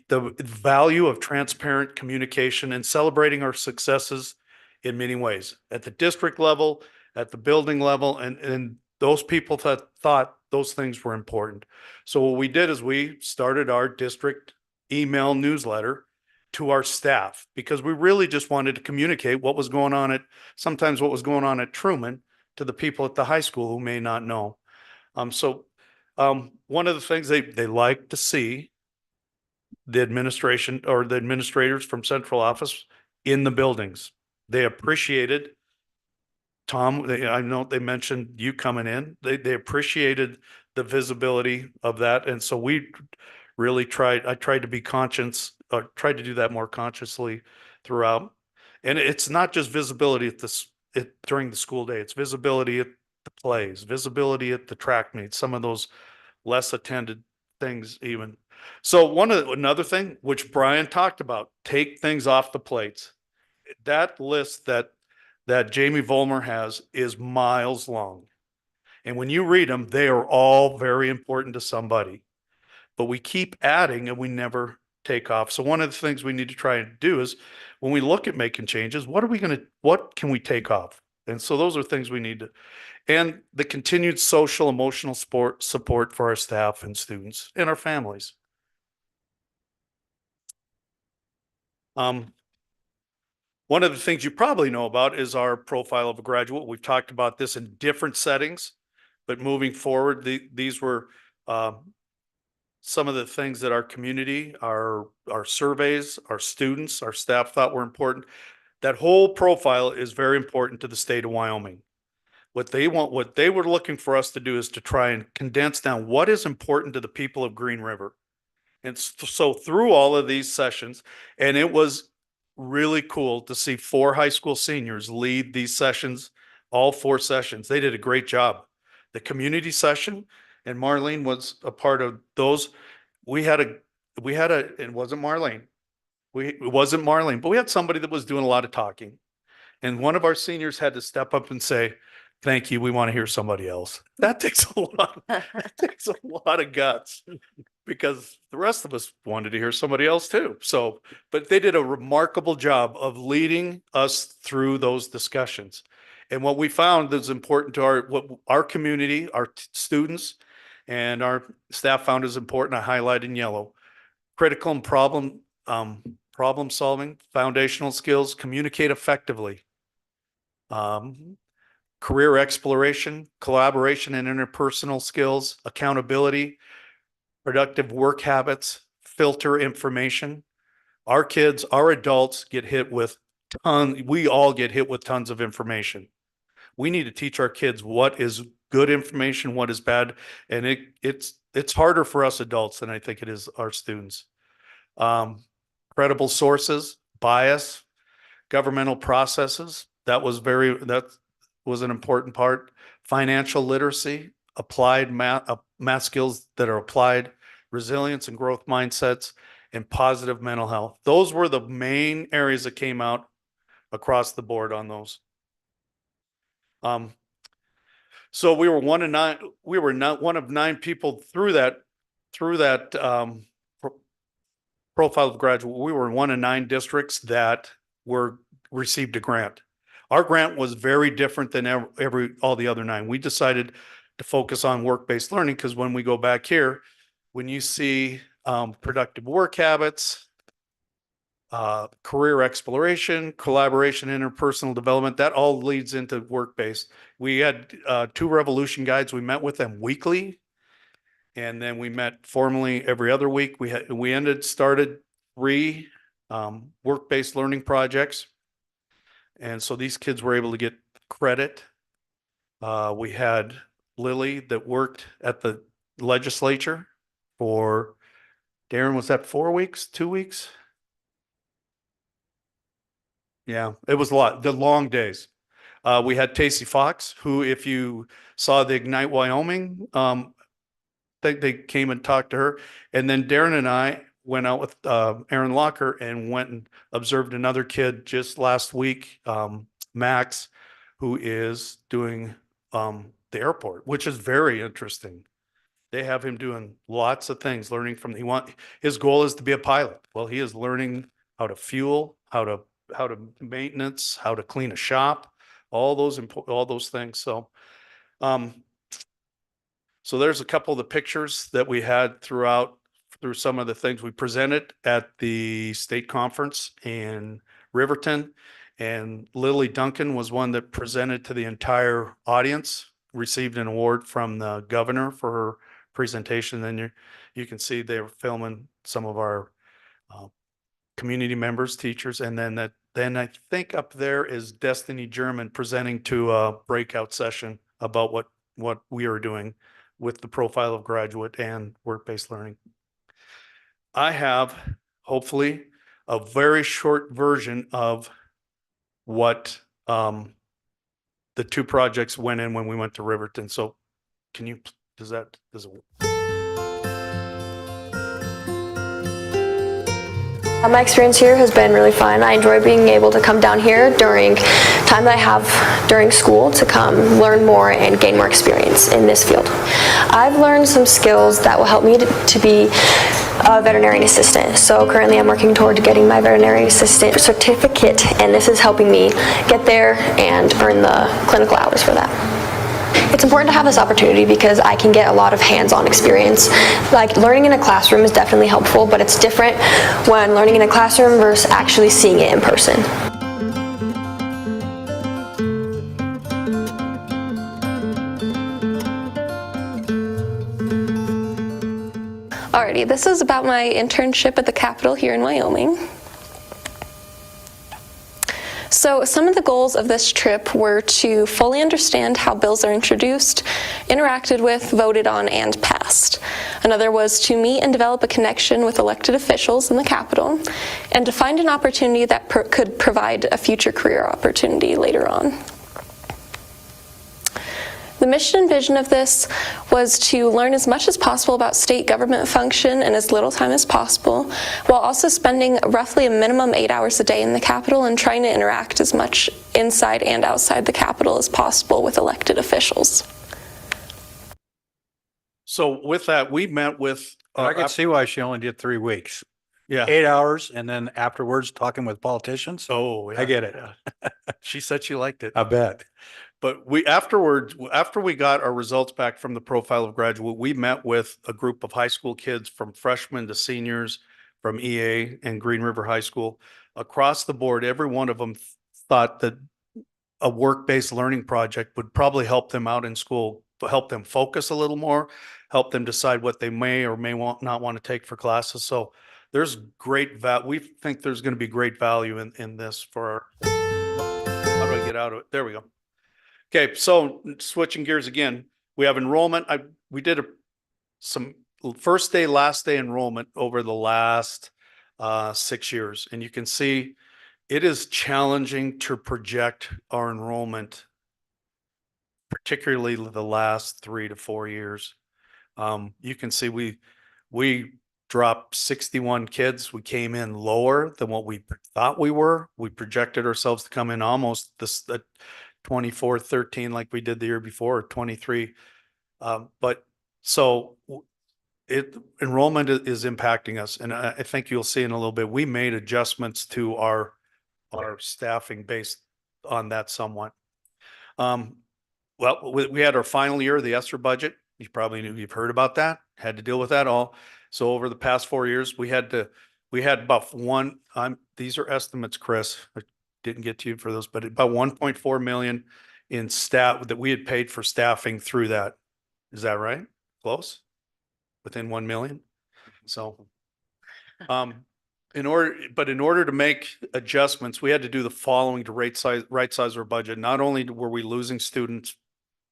the value of transparent communication and celebrating our successes in many ways at the district level, at the building level, and those people thought those things were important. So what we did is we started our district email newsletter to our staff because we really just wanted to communicate what was going on at Truman to the people at the high school who may not know. One of the things they like to see the administration or the administrators from central office in the buildings. They appreciated Tom. I know they mentioned you coming in. They appreciated the visibility of that. And so we really I tried to be tried to do that more consciously throughout. And it's not just visibility during the school day. It's visibility at the plays, visibility at the track meets, some of those less attended things even. So another thing, which Brian talked about, take things off the plates. That list that Jamie Vollmer has is miles long. And when you read them, they are all very important to somebody. But we keep adding and we never take off. So one of the things we need to try and do is when we look at making changes, what can we take off? And so those are things we need to, and the continued social, emotional support for our staff and students and our families. One of the things you probably know about is our profile of a graduate. We've talked about this in different settings, but moving forward, these were some of the things that our community, our surveys, our students, our staff thought were important. That whole profile is very important to the state of Wyoming. What they were looking for us to do is to try and condense down what is important to the people of Green River. And so through all of these sessions, and it was really cool to see 4 high school seniors lead these sessions, all 4 sessions. They did a great job. The community session, and Marlene was a part of those. It wasn't Marlene. It wasn't Marlene, but we had somebody that was doing a lot of talking. And one of our seniors had to step up and say, "Thank you. We want to hear somebody else." That takes a lot of guts, because the rest of us wanted to hear somebody else too. So, but they did a remarkable job of leading us through those discussions. And what we found that's important to our community, our students, and our staff found is important, I highlight in yellow: critical and problem solving, foundational skills, communicate effectively, career exploration, collaboration and interpersonal skills, accountability, productive work habits, filter information. Our kids, our adults get hit with we all get hit with tons of information. We need to teach our kids what is good information, what is bad. And it's harder for us adults than I think it is our students. Credible sources, bias, governmental processes. That was an important part. Financial literacy, applied math skills that are applied, resilience and growth mindsets, and positive mental health. Those were the main areas that came out across the board on those. So we were one of 9. We were not one of 9 people through that profile of graduate. We were one of 9 districts that received a grant. Our grant was very different than all the other 9. We decided to focus on work-based learning because when we go back here, when you see productive work habits, career exploration, collaboration, interpersonal development, that all leads into work-based. We had 2 revolution guides. We met with them weekly, and then we met formally every other week. We started 3 work-based learning projects. And so these kids were able to get credit. We had Lily that worked at the legislature for, Darren, was that 4 weeks, 2 weeks? Yeah, it was a lot, the long days. We had Tacey Fox, who, if you saw the Ignite Wyoming, they came and talked to her. And then Darren and I went out with Aaron Locker and went and observed another kid just last week, Max, who is doing the airport, which is very interesting. They have him doing lots of things, learning from his goal is to be a pilot. Well, he is learning how to fuel, how to maintenance, how to clean a shop, all those things. So, so there's a couple of the pictures that we had through some of the things we presented at the state conference in Riverton. And Lily Duncan was one that presented to the entire audience, received an award from the governor for her presentation. Then you can see they were filming some of our community members, teachers, and then I think up there is Destiny German presenting to a breakout session about what we are doing with the profile of graduate and work-based learning. I have hopefully a very short version of what the 2 projects went in when we went to Riverton. So does it work? My experience here has been really fun. I enjoy being able to come down here during time that I have during school to come learn more and gain more experience in this field. I've learned some skills that will help me to be a veterinarian assistant. So currently I'm working toward getting my veterinary assistant certificate, and this is helping me get there and earn the clinical hours for that. It's important to have this opportunity because I can get a lot of hands-on experience. Like learning in a classroom is definitely helpful, but it's different when learning in a classroom versus actually seeing it in person. Alrighty, this is about my internship at the Capitol here in Wyoming. So some of the goals of this trip were to fully understand how bills are introduced, interacted with, voted on, and passed. Another was to meet and develop a connection with elected officials in the Capitol, and to find an opportunity that could provide a future career opportunity later on. The mission and vision of this was to learn as much as possible about state government function in as little time as possible, while also spending roughly a minimum 8 hours a day in the Capitol and trying to interact as much inside and outside the Capitol as possible with elected officials. So with that, we met with. I can see why she only did 3 weeks. Yeah. 8 hours and then afterwards talking with politicians. Oh, yeah. I get it. She said she liked it. I bet. But we afterwards, after we got our results back from the profile of graduate, we met with a group of high school kids from freshmen to seniors from EA and Green River High School. Across the board, every one of them thought that a work-based learning project would probably help them out in school, help them focus a little more, help them decide what they may or may not want to take for classes. So there's great value. We think there's going to be great value in this for our, how do I get out of it? There we go. Okay, so switching gears again, we have enrollment. We did some first day, last day enrollment over the last 6 years, and you can see it is challenging to project our enrollment, particularly the last 3 to 4 years. You can see we dropped 61 kids. We came in lower than what we thought we were. We projected ourselves to come in almost this 24-13 like we did the year before, or 23. But so enrollment is impacting us, and I think you'll see in a little bit. We made adjustments to our staffing based on that somewhat. Well, we had our final year of the ESSER budget. You've heard about that. Had to deal with that all. So over the past 4 years, we had about these are estimates, Chris. I didn't get to you for those, but about 1.4 million in staff that we had paid for staffing through that. Is that right? Close? Within 1 million? So, in order to make adjustments, we had to do the following to right size our budget. Not only were we losing students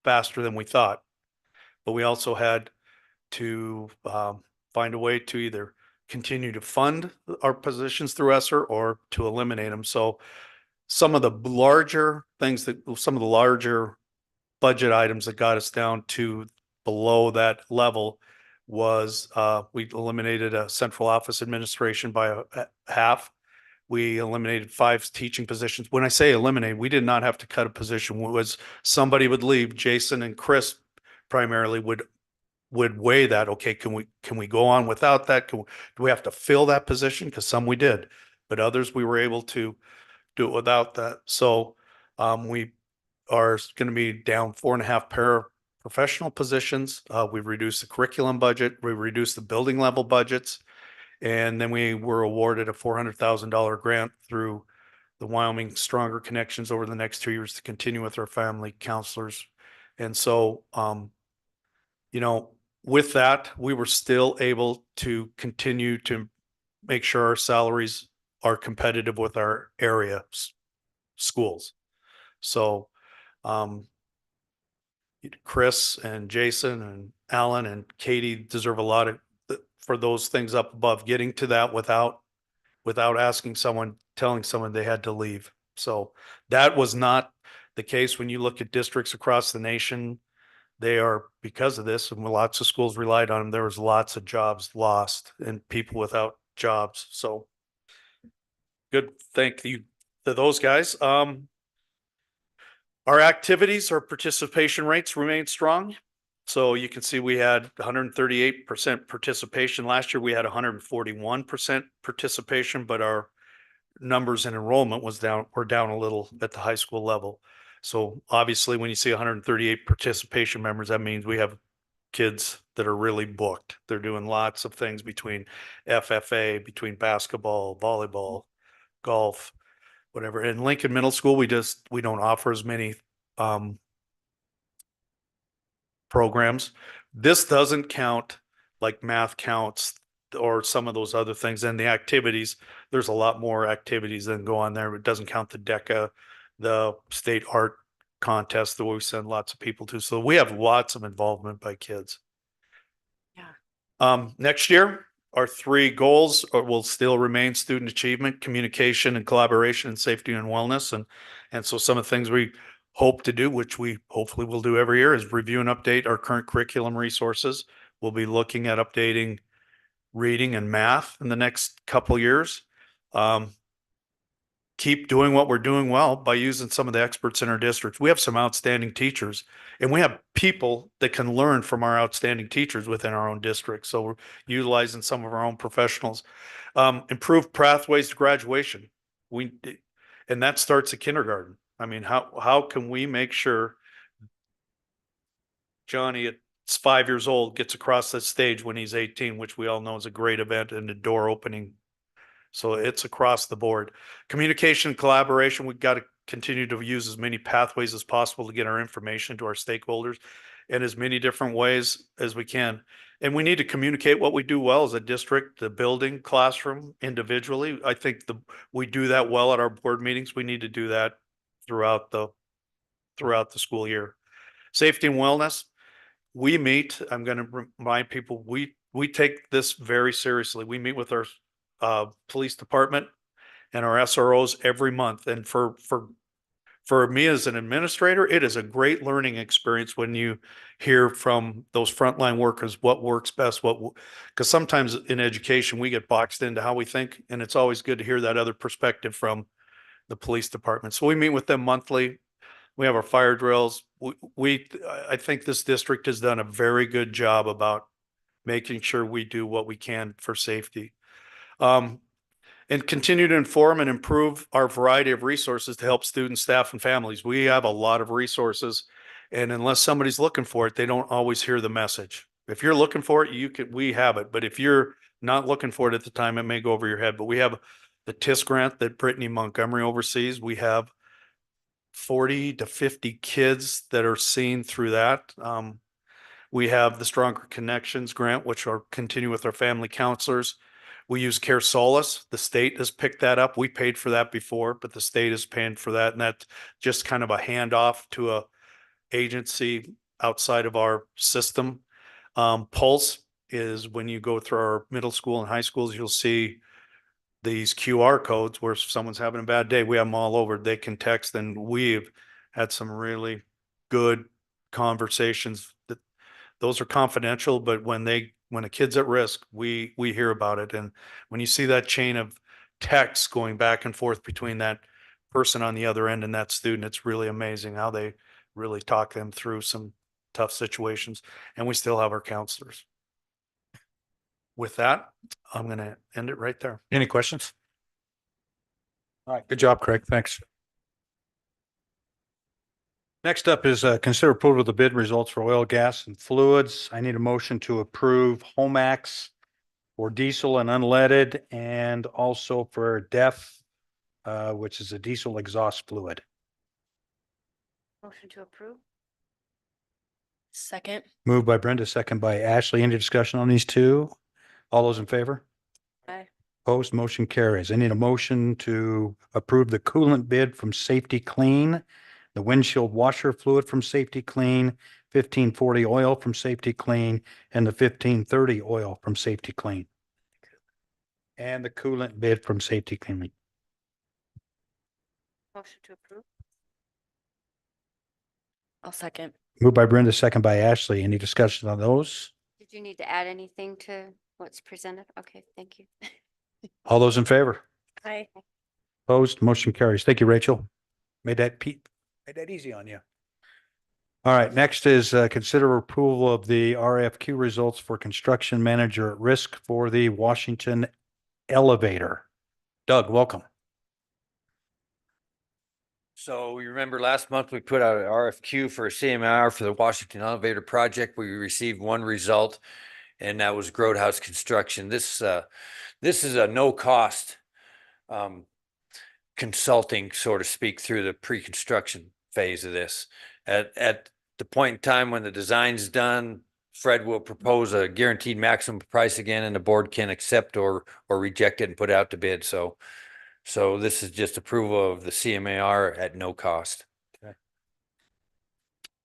faster than we thought, but we also had to find a way to either continue to fund our positions through ESSER or to eliminate them. So some of the larger budget items that got us down to below that level was we eliminated a central office administration by half. We eliminated 5 teaching positions. When I say eliminate, we did not have to cut a position. It was somebody would leave. Jason and Chris primarily would weigh that. Okay, can we go on without that? Do we have to fill that position? Because some we did, but others we were able to do it without that. So we are going to be down 4.5 paraprofessional positions. We've reduced the curriculum budget. We reduced the building level budgets. And then we were awarded a $400,000 grant through the Wyoming Stronger Connections over the next 2 years to continue with our family counselors. And so, with that, we were still able to continue to make sure our salaries are competitive with our area schools. So, Chris and Jason and Alan and Katie deserve a lot for those things up above, getting to that without telling someone they had to leave. So that was not the case when you look at districts across the nation. They are, because of this, and lots of schools relied on them, there was lots of jobs lost and people without jobs. So good. Thank you to those guys. Our activities, our participation rates remain strong. So you can see we had 138% participation. Last year, we had 141% participation, but our numbers in enrollment were down a little at the high school level. So obviously, when you see 138 participation members, that means we have kids that are really booked. They're doing lots of things between FFA, between basketball, volleyball, golf, whatever. In Lincoln Middle School, we don't offer as many programs. This doesn't count like math counts or some of those other things. And the activities, there's a lot more activities than go on there. It doesn't count the DECA, the state art contest that we send lots of people to. So we have lots of involvement by kids. Yeah. Next year, our three goals will still remain student achievement, communication and collaboration, and safety and wellness. And so some of the things we hope to do, which we hopefully will do every year, is review and update our current curriculum resources. We'll be looking at updating reading and math in the next couple years. Keep doing what we're doing well by using some of the experts in our district. We have some outstanding teachers, and we have people that can learn from our outstanding teachers within our own district. So we're utilizing some of our own professionals. Improve pathways to graduation. And that starts at kindergarten. I mean, how can we make sure Johnny at 5 years old gets across that stage when he's 18, which we all know is a great event and a door opening. So it's across the board. Communication, collaboration, we've got to continue to use as many pathways as possible to get our information to our stakeholders in as many different ways as we can. And we need to communicate what we do well as a district, the building, classroom, individually. I think we do that well at our board meetings. We need to do that throughout the school year. Safety and wellness. We meet, I'm going to remind people, we take this very seriously. We meet with our police department and our SROs every month. And for me as an administrator, it is a great learning experience when you hear from those frontline workers what works best, because sometimes in education we get boxed into how we think, and it's always good to hear that other perspective from the police department. So we meet with them monthly. We have our fire drills. I think this district has done a very good job about making sure we do what we can for safety. And continue to inform and improve our variety of resources to help students, staff, and families. We have a lot of resources, and unless somebody's looking for it, they don't always hear the message. If you're looking for it, we have it. But if you're not looking for it at the time, it may go over your head. But we have the TIS grant that Brittany Montgomery oversees. We have 40 to 50 kids that are seen through that. We have the Stronger Connections grant, which are continue with our family counselors. We use Care Solace. The state has picked that up. We paid for that before, but the state is paying for that. And that's just kind of a handoff to a agency outside of our system. Pulse is when you go through our middle school and high schools, you'll see these QR codes where if someone's having a bad day, we have them all over. They can text, and we've had some really good conversations. That those are confidential, but when a kid's at risk, we hear about it. And when you see that chain of texts going back and forth between that person on the other end and that student, it's really amazing how they really talk them through some tough situations. And we still have our counselors. With that, I'm going to end it right there. Any questions? All right, good job, Craig. Thanks. Next up is consider approval of the bid results for oil, gas, and fluids. I need a motion to approve Homax for diesel and unleaded, and also for DEF, which is a diesel exhaust fluid. Motion to approve. Second. Moved by Brenda, second by Ashley. Any discussion on these two? All those in favor? Aye. Opposed, motion carries. I need a motion to approve the coolant bid from Safety Clean, the windshield washer fluid from Safety Clean, 1540 oil from Safety Clean, and the 1530 oil from Safety Clean. And the coolant bid from Safety Clean. Motion to approve. I'll second. Moved by Brenda, second by Ashley. Any discussion on those? Did you need to add anything to what's presented? Okay, thank you. All those in favor? Aye. Opposed, motion carries. Thank you, Rachel. Made that easy on you. All right, next is consider approval of the RFQ results for construction manager at risk for the Washington elevator. Doug, welcome. So you remember last month we put out an RFQ for a CMR for the Washington Elevator project. We received one result, and that was Grotehouse Construction. This is a no cost consulting, so to speak, through the pre-construction phase of this. At the point in time when the design's done, Fred will propose a guaranteed maximum price again, and the board can accept or reject it and put it out to bid. So this is just approval of the CMAR at no cost.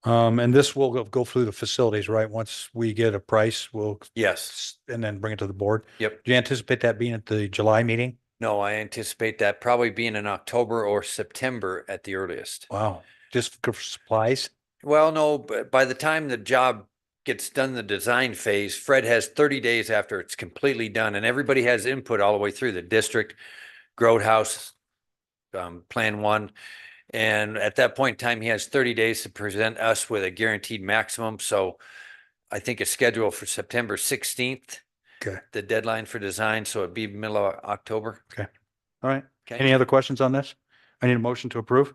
And this will go through the facilities, right? Once we get a price, we'll. Yes. And then bring it to the board. Yep. Do you anticipate that being at the July meeting? No, I anticipate that probably being in October or September at the earliest. Wow, just for supplies? Well, no, but by the time the job gets done, the design phase, Fred has 30 days after it's completely done, and everybody has input all the way through the district, Grotehouse, Plan 1. And at that point in time, he has 30 days to present us with a guaranteed maximum. So I think it's scheduled for September 16th. Okay. The deadline for design, so it'd be middle of October. Okay. All right. Okay. Any other questions on this? I need a motion to approve.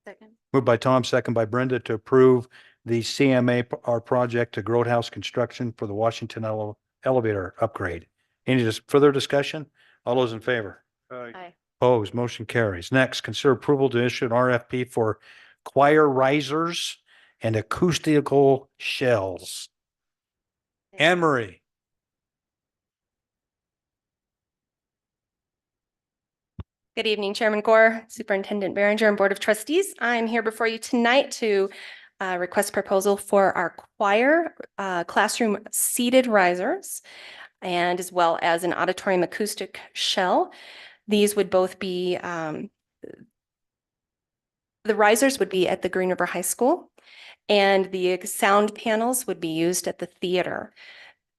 Second. Moved by Tom, second by Brenda to approve the CMAR project to Grotehouse Construction for the Washington elevator upgrade. Any further discussion? All those in favor? Aye. Opposed, motion carries. Next, consider approval to issue an RFP for choir risers and acoustical shells. Anne Marie. Good evening, Chairman Gore, Superintendent Behringer, and Board of Trustees. I'm here before you tonight to request proposal for our choir classroom seated risers and as well as an auditorium acoustic shell. These would both be, the risers would be at the Green River High School, and the sound panels would be used at the theater.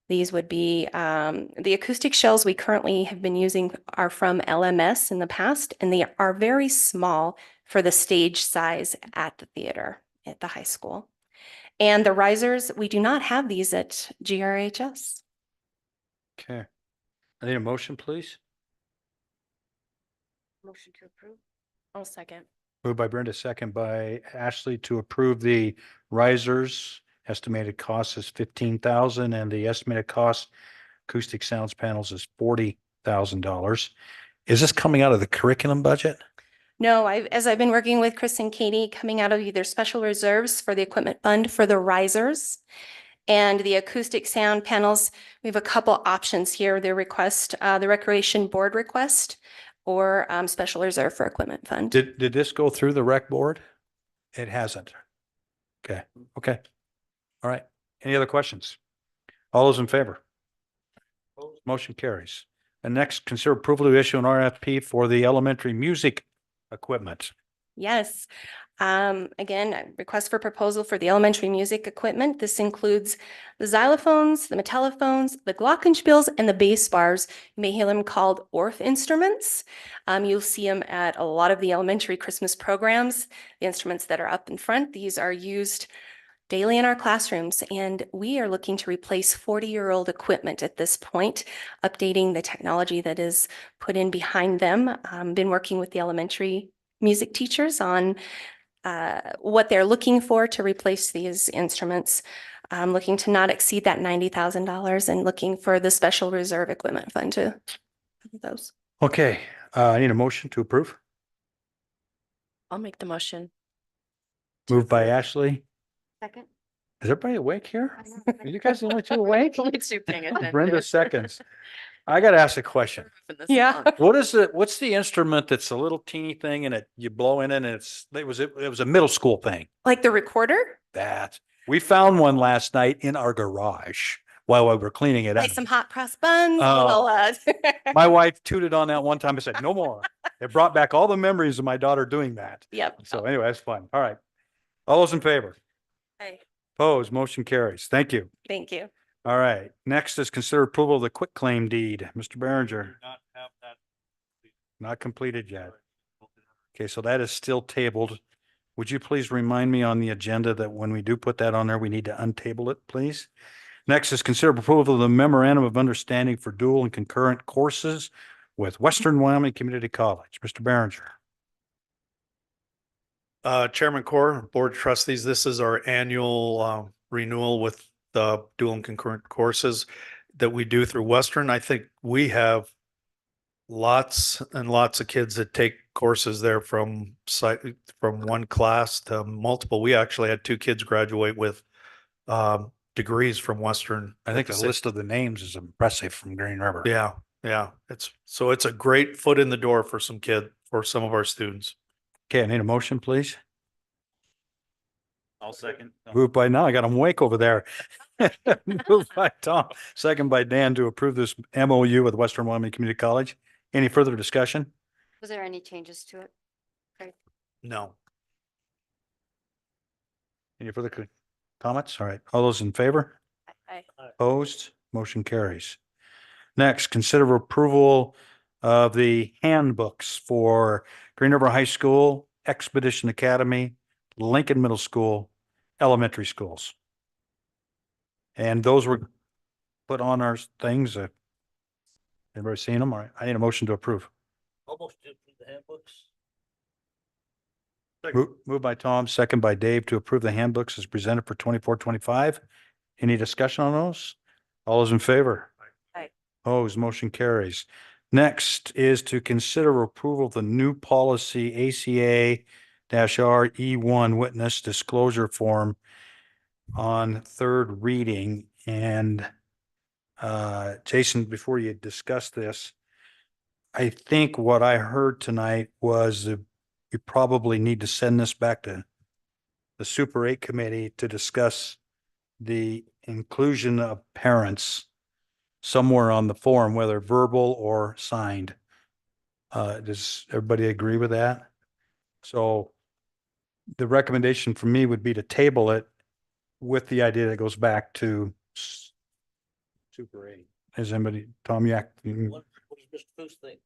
These would be, the acoustic shells we currently have been using are from LMS in the past, and they are very small for the stage size at the theater at the high school. And the risers, we do not have these at GRHS. Okay. I need a motion, please. Motion to approve. I'll second. Moved by Brenda, second by Ashley to approve the risers. Estimated cost is 15,000 and the estimated cost acoustic sounds panels is $40,000. Is this coming out of the curriculum budget? No, as I've been working with Chris and Katie, coming out of either special reserves for the equipment fund for the risers and the acoustic sound panels, we have a couple options here. The request, the recreation board request or special reserve for equipment fund. Did this go through the rec board? It hasn't. Okay. Okay. All right. Any other questions? All those in favor? Motion carries. And next, consider approval to issue an RFP for the elementary music equipment. Yes. Again, a request for proposal for the elementary music equipment. This includes the xylophones, the metallophones, the glockenspiels, and the bass bars. You may hear them called Orff instruments. You'll see them at a lot of the elementary Christmas programs. The instruments that are up in front, these are used daily in our classrooms, and we are looking to replace 40-year-old equipment at this point, updating the technology that is put in behind them. Been working with the elementary music teachers on what they're looking for to replace these instruments. Looking to not exceed that $90,000 and looking for the special reserve equipment fund to cover those. Okay. I need a motion to approve. I'll make the motion. Moved by Ashley. Second. Is everybody awake here? Are you guys the only two awake? Brenda seconds. I got to ask a question. Yeah. What's the instrument that's a little teeny thing and you blow in it and it was a middle school thing? Like the recorder? We found one last night in our garage while we were cleaning it Like out. some hot cross buns. Oh. My wife tooted on that one time and said, no more. It brought back all the memories of my daughter doing that. Yep. So anyway, that's fun. All right. All those in favor? Hey, Opposed, motion carries. Thank you. thank you. All right. Next is consider approval of the quick claim deed. Mr. Behringer. Not completed yet. Okay, so that is still tabled. Would you please remind me on the agenda that when we do put that on there, we need to untable it, please? Next is consider approval of the memorandum of understanding for dual and concurrent courses with Western Wyoming Community College. Mr. Behringer. Chairman Core, Board of Trustees, this is our annual renewal with the dual and concurrent courses that we do through Western. I think we have lots and lots of kids that take courses there from one class to multiple. We actually had 2 kids graduate with degrees from Western. I think the list of the names is impressive from Green River. Yeah, yeah. It's a great foot in the door for some of our students. Okay, I need a motion, please. I'll second. Moved by, now I got them awake over there. Moved by Tom, second by Dan to approve this MOU with Western Wyoming Community College. Any further discussion? Was there any changes to it? No. Any further comments? All right. All those in favor? Aye. Opposed? Motion carries. Next, consider approval of the handbooks for Green River High School, Expedition Academy, Lincoln Middle School, elementary schools. And those were put on our things. Everybody seen them? All right. I need a motion to approve. Almost did the handbooks. Moved by Tom, second by Dave to approve the handbooks as presented for 24-25. Any discussion on those? All those in favor? Aye. Opposed, motion carries. Next is to consider approval of the new policy ACA-RE1 witness disclosure form on third reading. And Jason, before you discuss this, I think what I heard tonight was that we probably need to send this back to the Super 8 committee to discuss the inclusion of parents somewhere on the form, whether verbal or signed. Does everybody agree with that? So the recommendation for me would be to table it with the idea that it goes back to Super 8. Is anybody, Tom Yak? What does Mr. Foose think?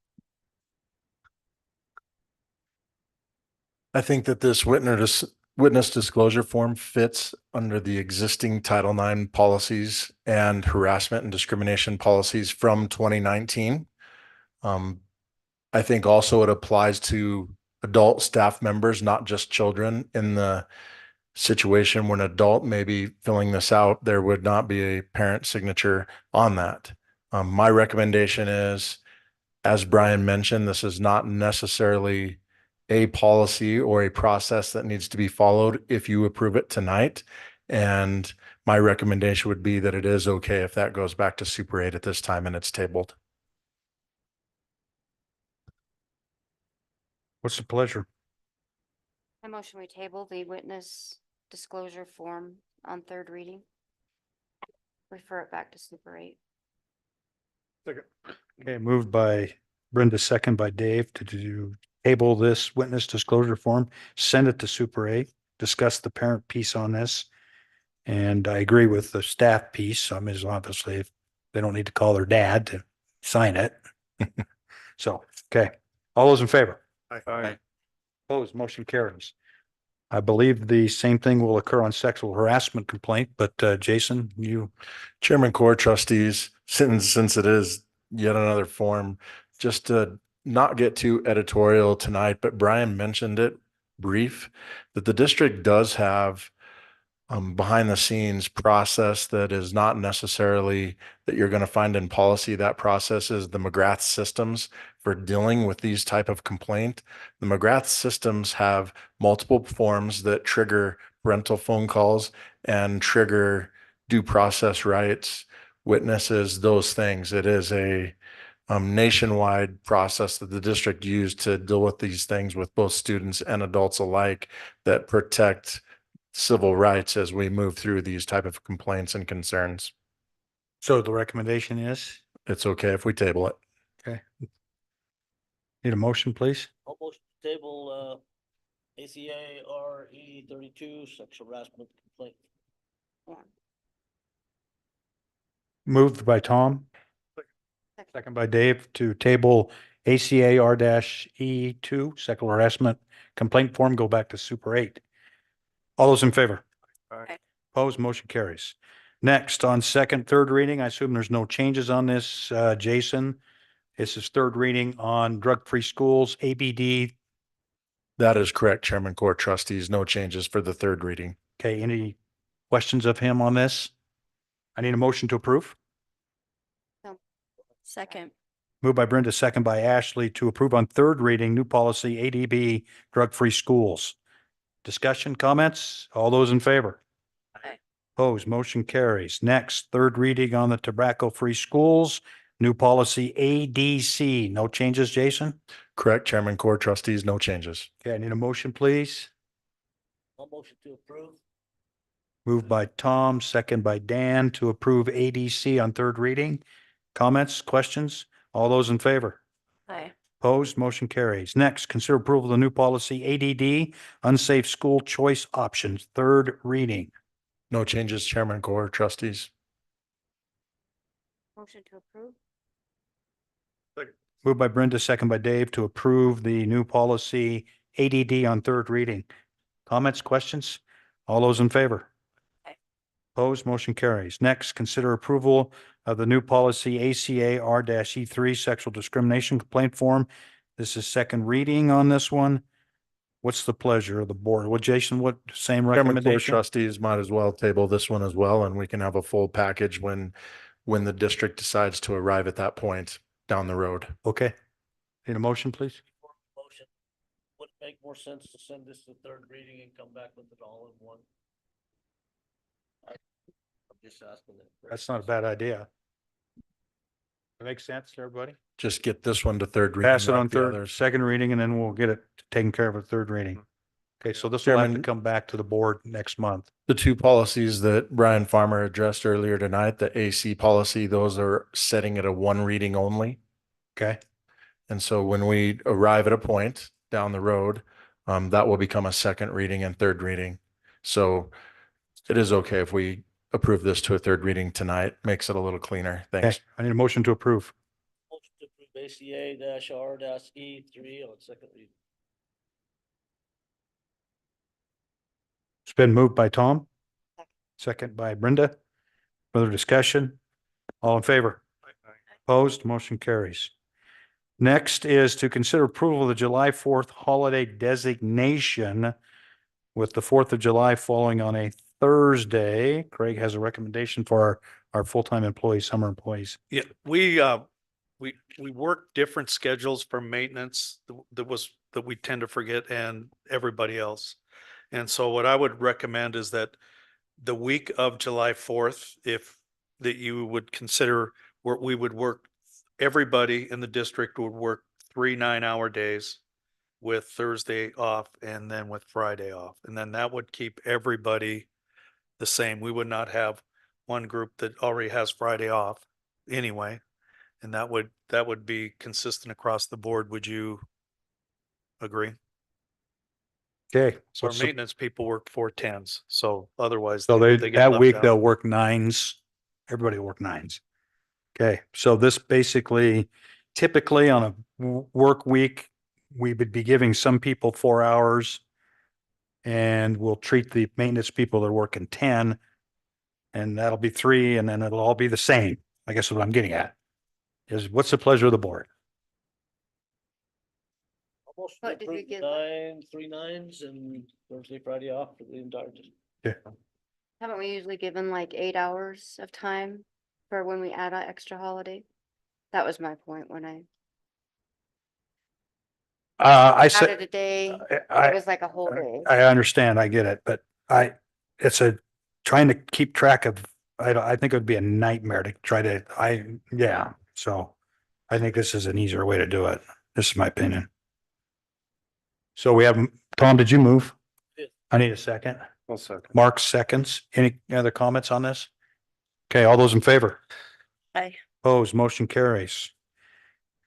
I think that this witness disclosure form fits under the existing Title IX policies and harassment and discrimination policies from 2019. I think also it applies to adult staff members, not just children. In the situation when an adult may be filling this out, there would not be a parent signature on that. My recommendation is, as Brian mentioned, this is not necessarily a policy or a process that needs to be followed if you approve it tonight. And my recommendation would be that it is okay if that goes back to Super 8 at this time and it's tabled. What's the pleasure? I motion we table the witness disclosure form on third reading. Refer it back to Super 8. Okay, moved by Brenda, second by Dave to table this witness disclosure form, send it to Super 8, discuss the parent piece on this. And I agree with the staff piece. I mean, obviously, if they don't need to call their dad to sign it. So, okay. All those in favor? Aye. Opposed, motion carries. I believe the same thing will occur on sexual harassment complaint, but Jason, you. Chairman Core Trustees, since it is yet another form, just to not get too editorial tonight, but Brian mentioned it brief, that the district does have behind the scenes process that is not necessarily that you're going to find in policy. That process is the McGrath systems for dealing with these type of complaint. The McGrath systems have multiple forms that trigger parental phone calls and trigger due process rights, witnesses, those things. It is a nationwide process that the district used to deal with these things with both students and adults alike that protect civil rights as we move through these type of complaints and concerns. So the recommendation is? It's okay if we table it. Okay. Need a motion, please? Almost table ACA RE 32 sexual harassment complaint. Moved by Tom. Second by Dave to table ACAR-E2, sexual harassment complaint form, go back to Super 8. All those in favor? Aye. Opposed, motion carries. Next, on second, third reading, I assume there's no changes on this, Jason. This is third reading on drug-free schools, ABD. That is correct, Chairman Core Trustees. No changes for the third reading. Okay, any questions of him on this? I need a motion to approve. Second. Moved by Brenda, second by Ashley to approve on third reading, new policy ADB, drug-free schools. Discussion, comments? All those in favor? Aye. Opposed, motion carries. Next, third reading on the tobacco-free schools, new policy ADC. No changes, Jason? Correct, Chairman Core Trustees. No changes. Okay, I need a motion, please. I'll motion to approve. Moved by Tom, second by Dan to approve ADC on third reading. Comments, questions? All those in favor? Aye. Opposed, motion carries. Next, consider approval of the new policy ADD, unsafe school choice options, third reading. No changes, Chairman Core Trustees. Motion to approve? Moved by Brenda, second by Dave to approve the new policy ADD on third reading. Comments, questions? All those in favor? Aye. Opposed, motion carries. Next, consider approval of the new policy ACAR-E3 sexual discrimination complaint form. This is second reading on this one. What's the pleasure of the board? Well, Jason, what same Chairman Core recommendation? Trustees might as well table this one as well, and we can have a full package when the district decides to arrive at that point down the road. Okay. Need a motion, please? Motion. Would it make more sense to send this to third reading and come back with it all in one? I'm just asking that. That's not a bad idea. That makes sense to everybody? Just get this one to third reading. Pass it like on the third, others. second reading, and then we'll get it taken care of at third reading. Okay, so this will have to Chairman- come back to the board next month. The two policies that Brian Farmer addressed earlier tonight, the AC policy, those are setting it a one reading only. Okay? And so when we arrive at a point down the road, that will become a second reading and third reading. So it is okay if we approve this to a third reading tonight, makes it a little cleaner. Okay, Thanks. I need a motion to approve. Motion to approve ACA-R-E3 on second reading. It's been moved by Tom. Second by Brenda. Further discussion? All in favor? Opposed? Motion carries. Next is to consider approval of the July 4th holiday designation with the 4th of July falling on a Thursday. Craig has a recommendation for our full-time employees, summer employees. Yeah, we work different schedules for maintenance that we tend to forget and everybody else. And so what I would recommend is that the week of July 4th, that you would consider where we would work, everybody in the district would work 3 9-hour days with Thursday off and then with Friday off. And then that would keep everybody the same. We would not have one group that already has Friday off anyway. And that would be consistent across the board. Would you agree? Okay. So our maintenance people work 4 10s. So otherwise. So they get that left week out. they'll work 9s. Everybody will work 9s. Okay, so this basically, typically on a work week, we would be giving some people 4 hours. And we'll treat the maintenance people that are working 10. And that'll be 3, and then it'll all be the same. I guess what I'm getting at is what's the pleasure of the board? What did we get? 3 9s and Thursday, Friday off for the entire. Haven't we usually given like 8 hours of time for when we add an extra holiday? That was my point when I I added said, a day. I- It was like a whole day. I understand, I get it, but it's trying to keep track of, I think it would be a nightmare to try to, so I think this is an easier way to do it. This is my opinion. So we have, Tom, did you move? Yeah. I need a second. I'll second. Mark seconds. Any other comments on this? Okay, all those in favor? Aye. Opposed, motion carries.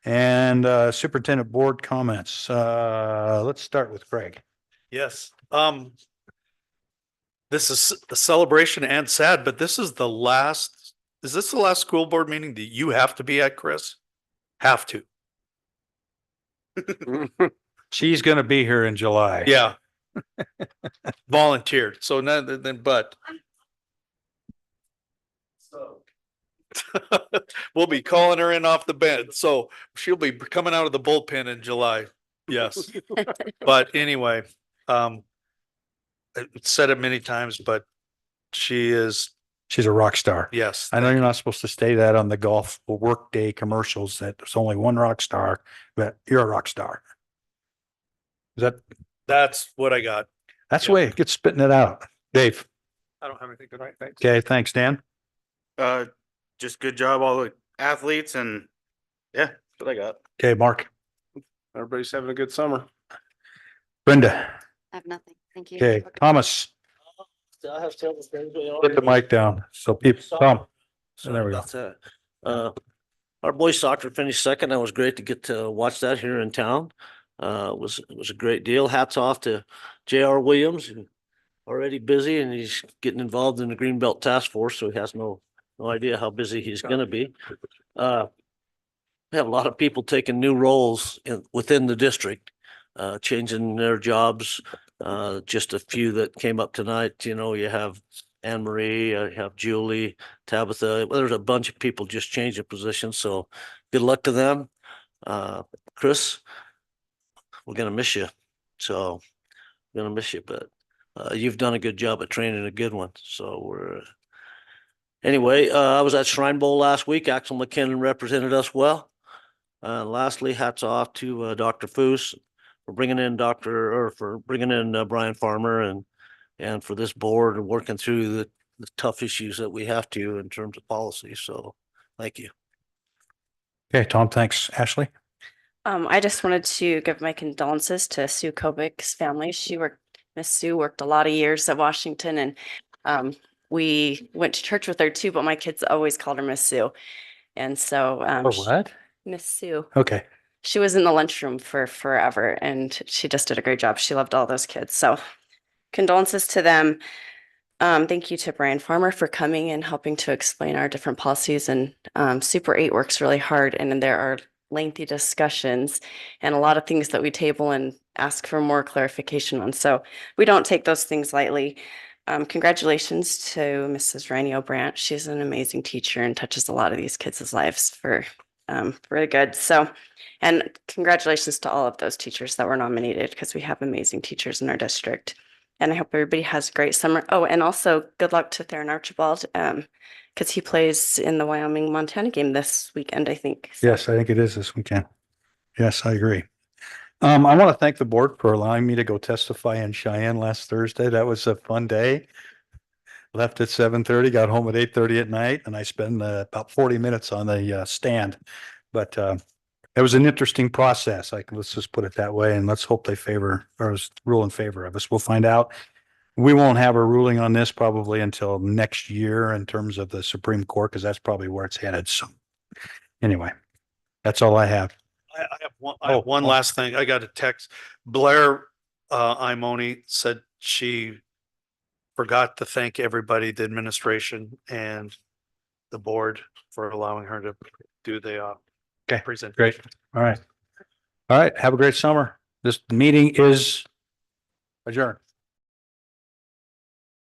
And superintendent board comments. Let's start with Craig. Yes, this is a celebration and sad, but this is is this the last school board meeting that you have to be at, Chris? Have to. She's gonna be here in July. Yeah. Volunteered. So none then, but. We'll be calling her in off the bench. So she'll be coming out of the bullpen in July. Yes. But anyway, I've said it many times, but she's a rock star. yes. I know you're not supposed to say that on the golf work day commercials, that there's only one rock star, but you're a rock star. That's what I got. That's the way it gets spitting it out. Dave. I don't have anything tonight. Thanks. Okay, thanks, Dan. Just good job, all the athletes, and yeah, that's what I got. Okay, Mark. Everybody's having a good summer. Brenda. I have nothing. Thank you. Okay, Thomas. I have several things. Put the mic down so people come. There we go. Our boys soccer finished second. That was great to get to watch that here in town. It was a great deal. Hats off to J.R. Williams, who already busy, and he's getting involved in the Greenbelt Task Force, so he has no idea how busy he's gonna be. We have a lot of people taking new roles within the district, changing their jobs. Just a few that came up tonight, you know, you have Anne Marie, you have Julie, Tabitha. Well, there's a bunch of people just changing positions, so good luck to them. Chris, we're gonna miss you. So we're gonna miss you, but you've done a good job at training a good one. So we're anyway, I was at Shrine Bowl last week. Axel McKinnon represented us well. Lastly, hats off to Dr. Foose for bringing in Brian Farmer and for this board and working through the tough issues that we have to in terms of policy. So thank you. Okay, Tom, thanks. Ashley? I just wanted to give my condolences to Sue Kovik's family. Miss Sue worked a lot of years at Washington, and we went to church with her too, but my kids always called her Miss Sue. And so what? Miss Sue. Okay. She was in the lunchroom for forever, and she just did a great job. She loved all those kids. So condolences to them. Thank you to Brian Farmer for coming and helping to explain our different policies. And Super 8 works really hard, and there are lengthy discussions and a lot of things that we table and ask for more clarification on. So we don't take those things lightly. Congratulations to Mrs. Ranio Brandt. She's an amazing teacher and touches a lot of these kids' lives for really good. So, and congratulations to all of those teachers that were nominated, because we have amazing teachers in our district. And I hope everybody has a great summer. Oh, and also good luck to Theron Archibald, because he plays in the Wyoming-Montana game this weekend, I think. So. Yes, I think it is this weekend. Yes, I agree. I want to thank the board for allowing me to go testify in Cheyenne last Thursday. That was a fun day. Left at 7:30, got home at 8:30 at night, and I spent about 40 minutes on the stand. But it was an interesting process. Let's just put it that way, and let's hope they rule in favor of us. We'll find out. We won't have a ruling on this probably until next year in terms of the Supreme Court, because that's probably where it's headed. So anyway, that's all I have. I have one last thing. I got a text. Blair Imoni said she forgot to thank everybody, the administration and the board, for allowing her to do the presentation. Great. All right. All right. Have a great summer. This meeting is adjourned.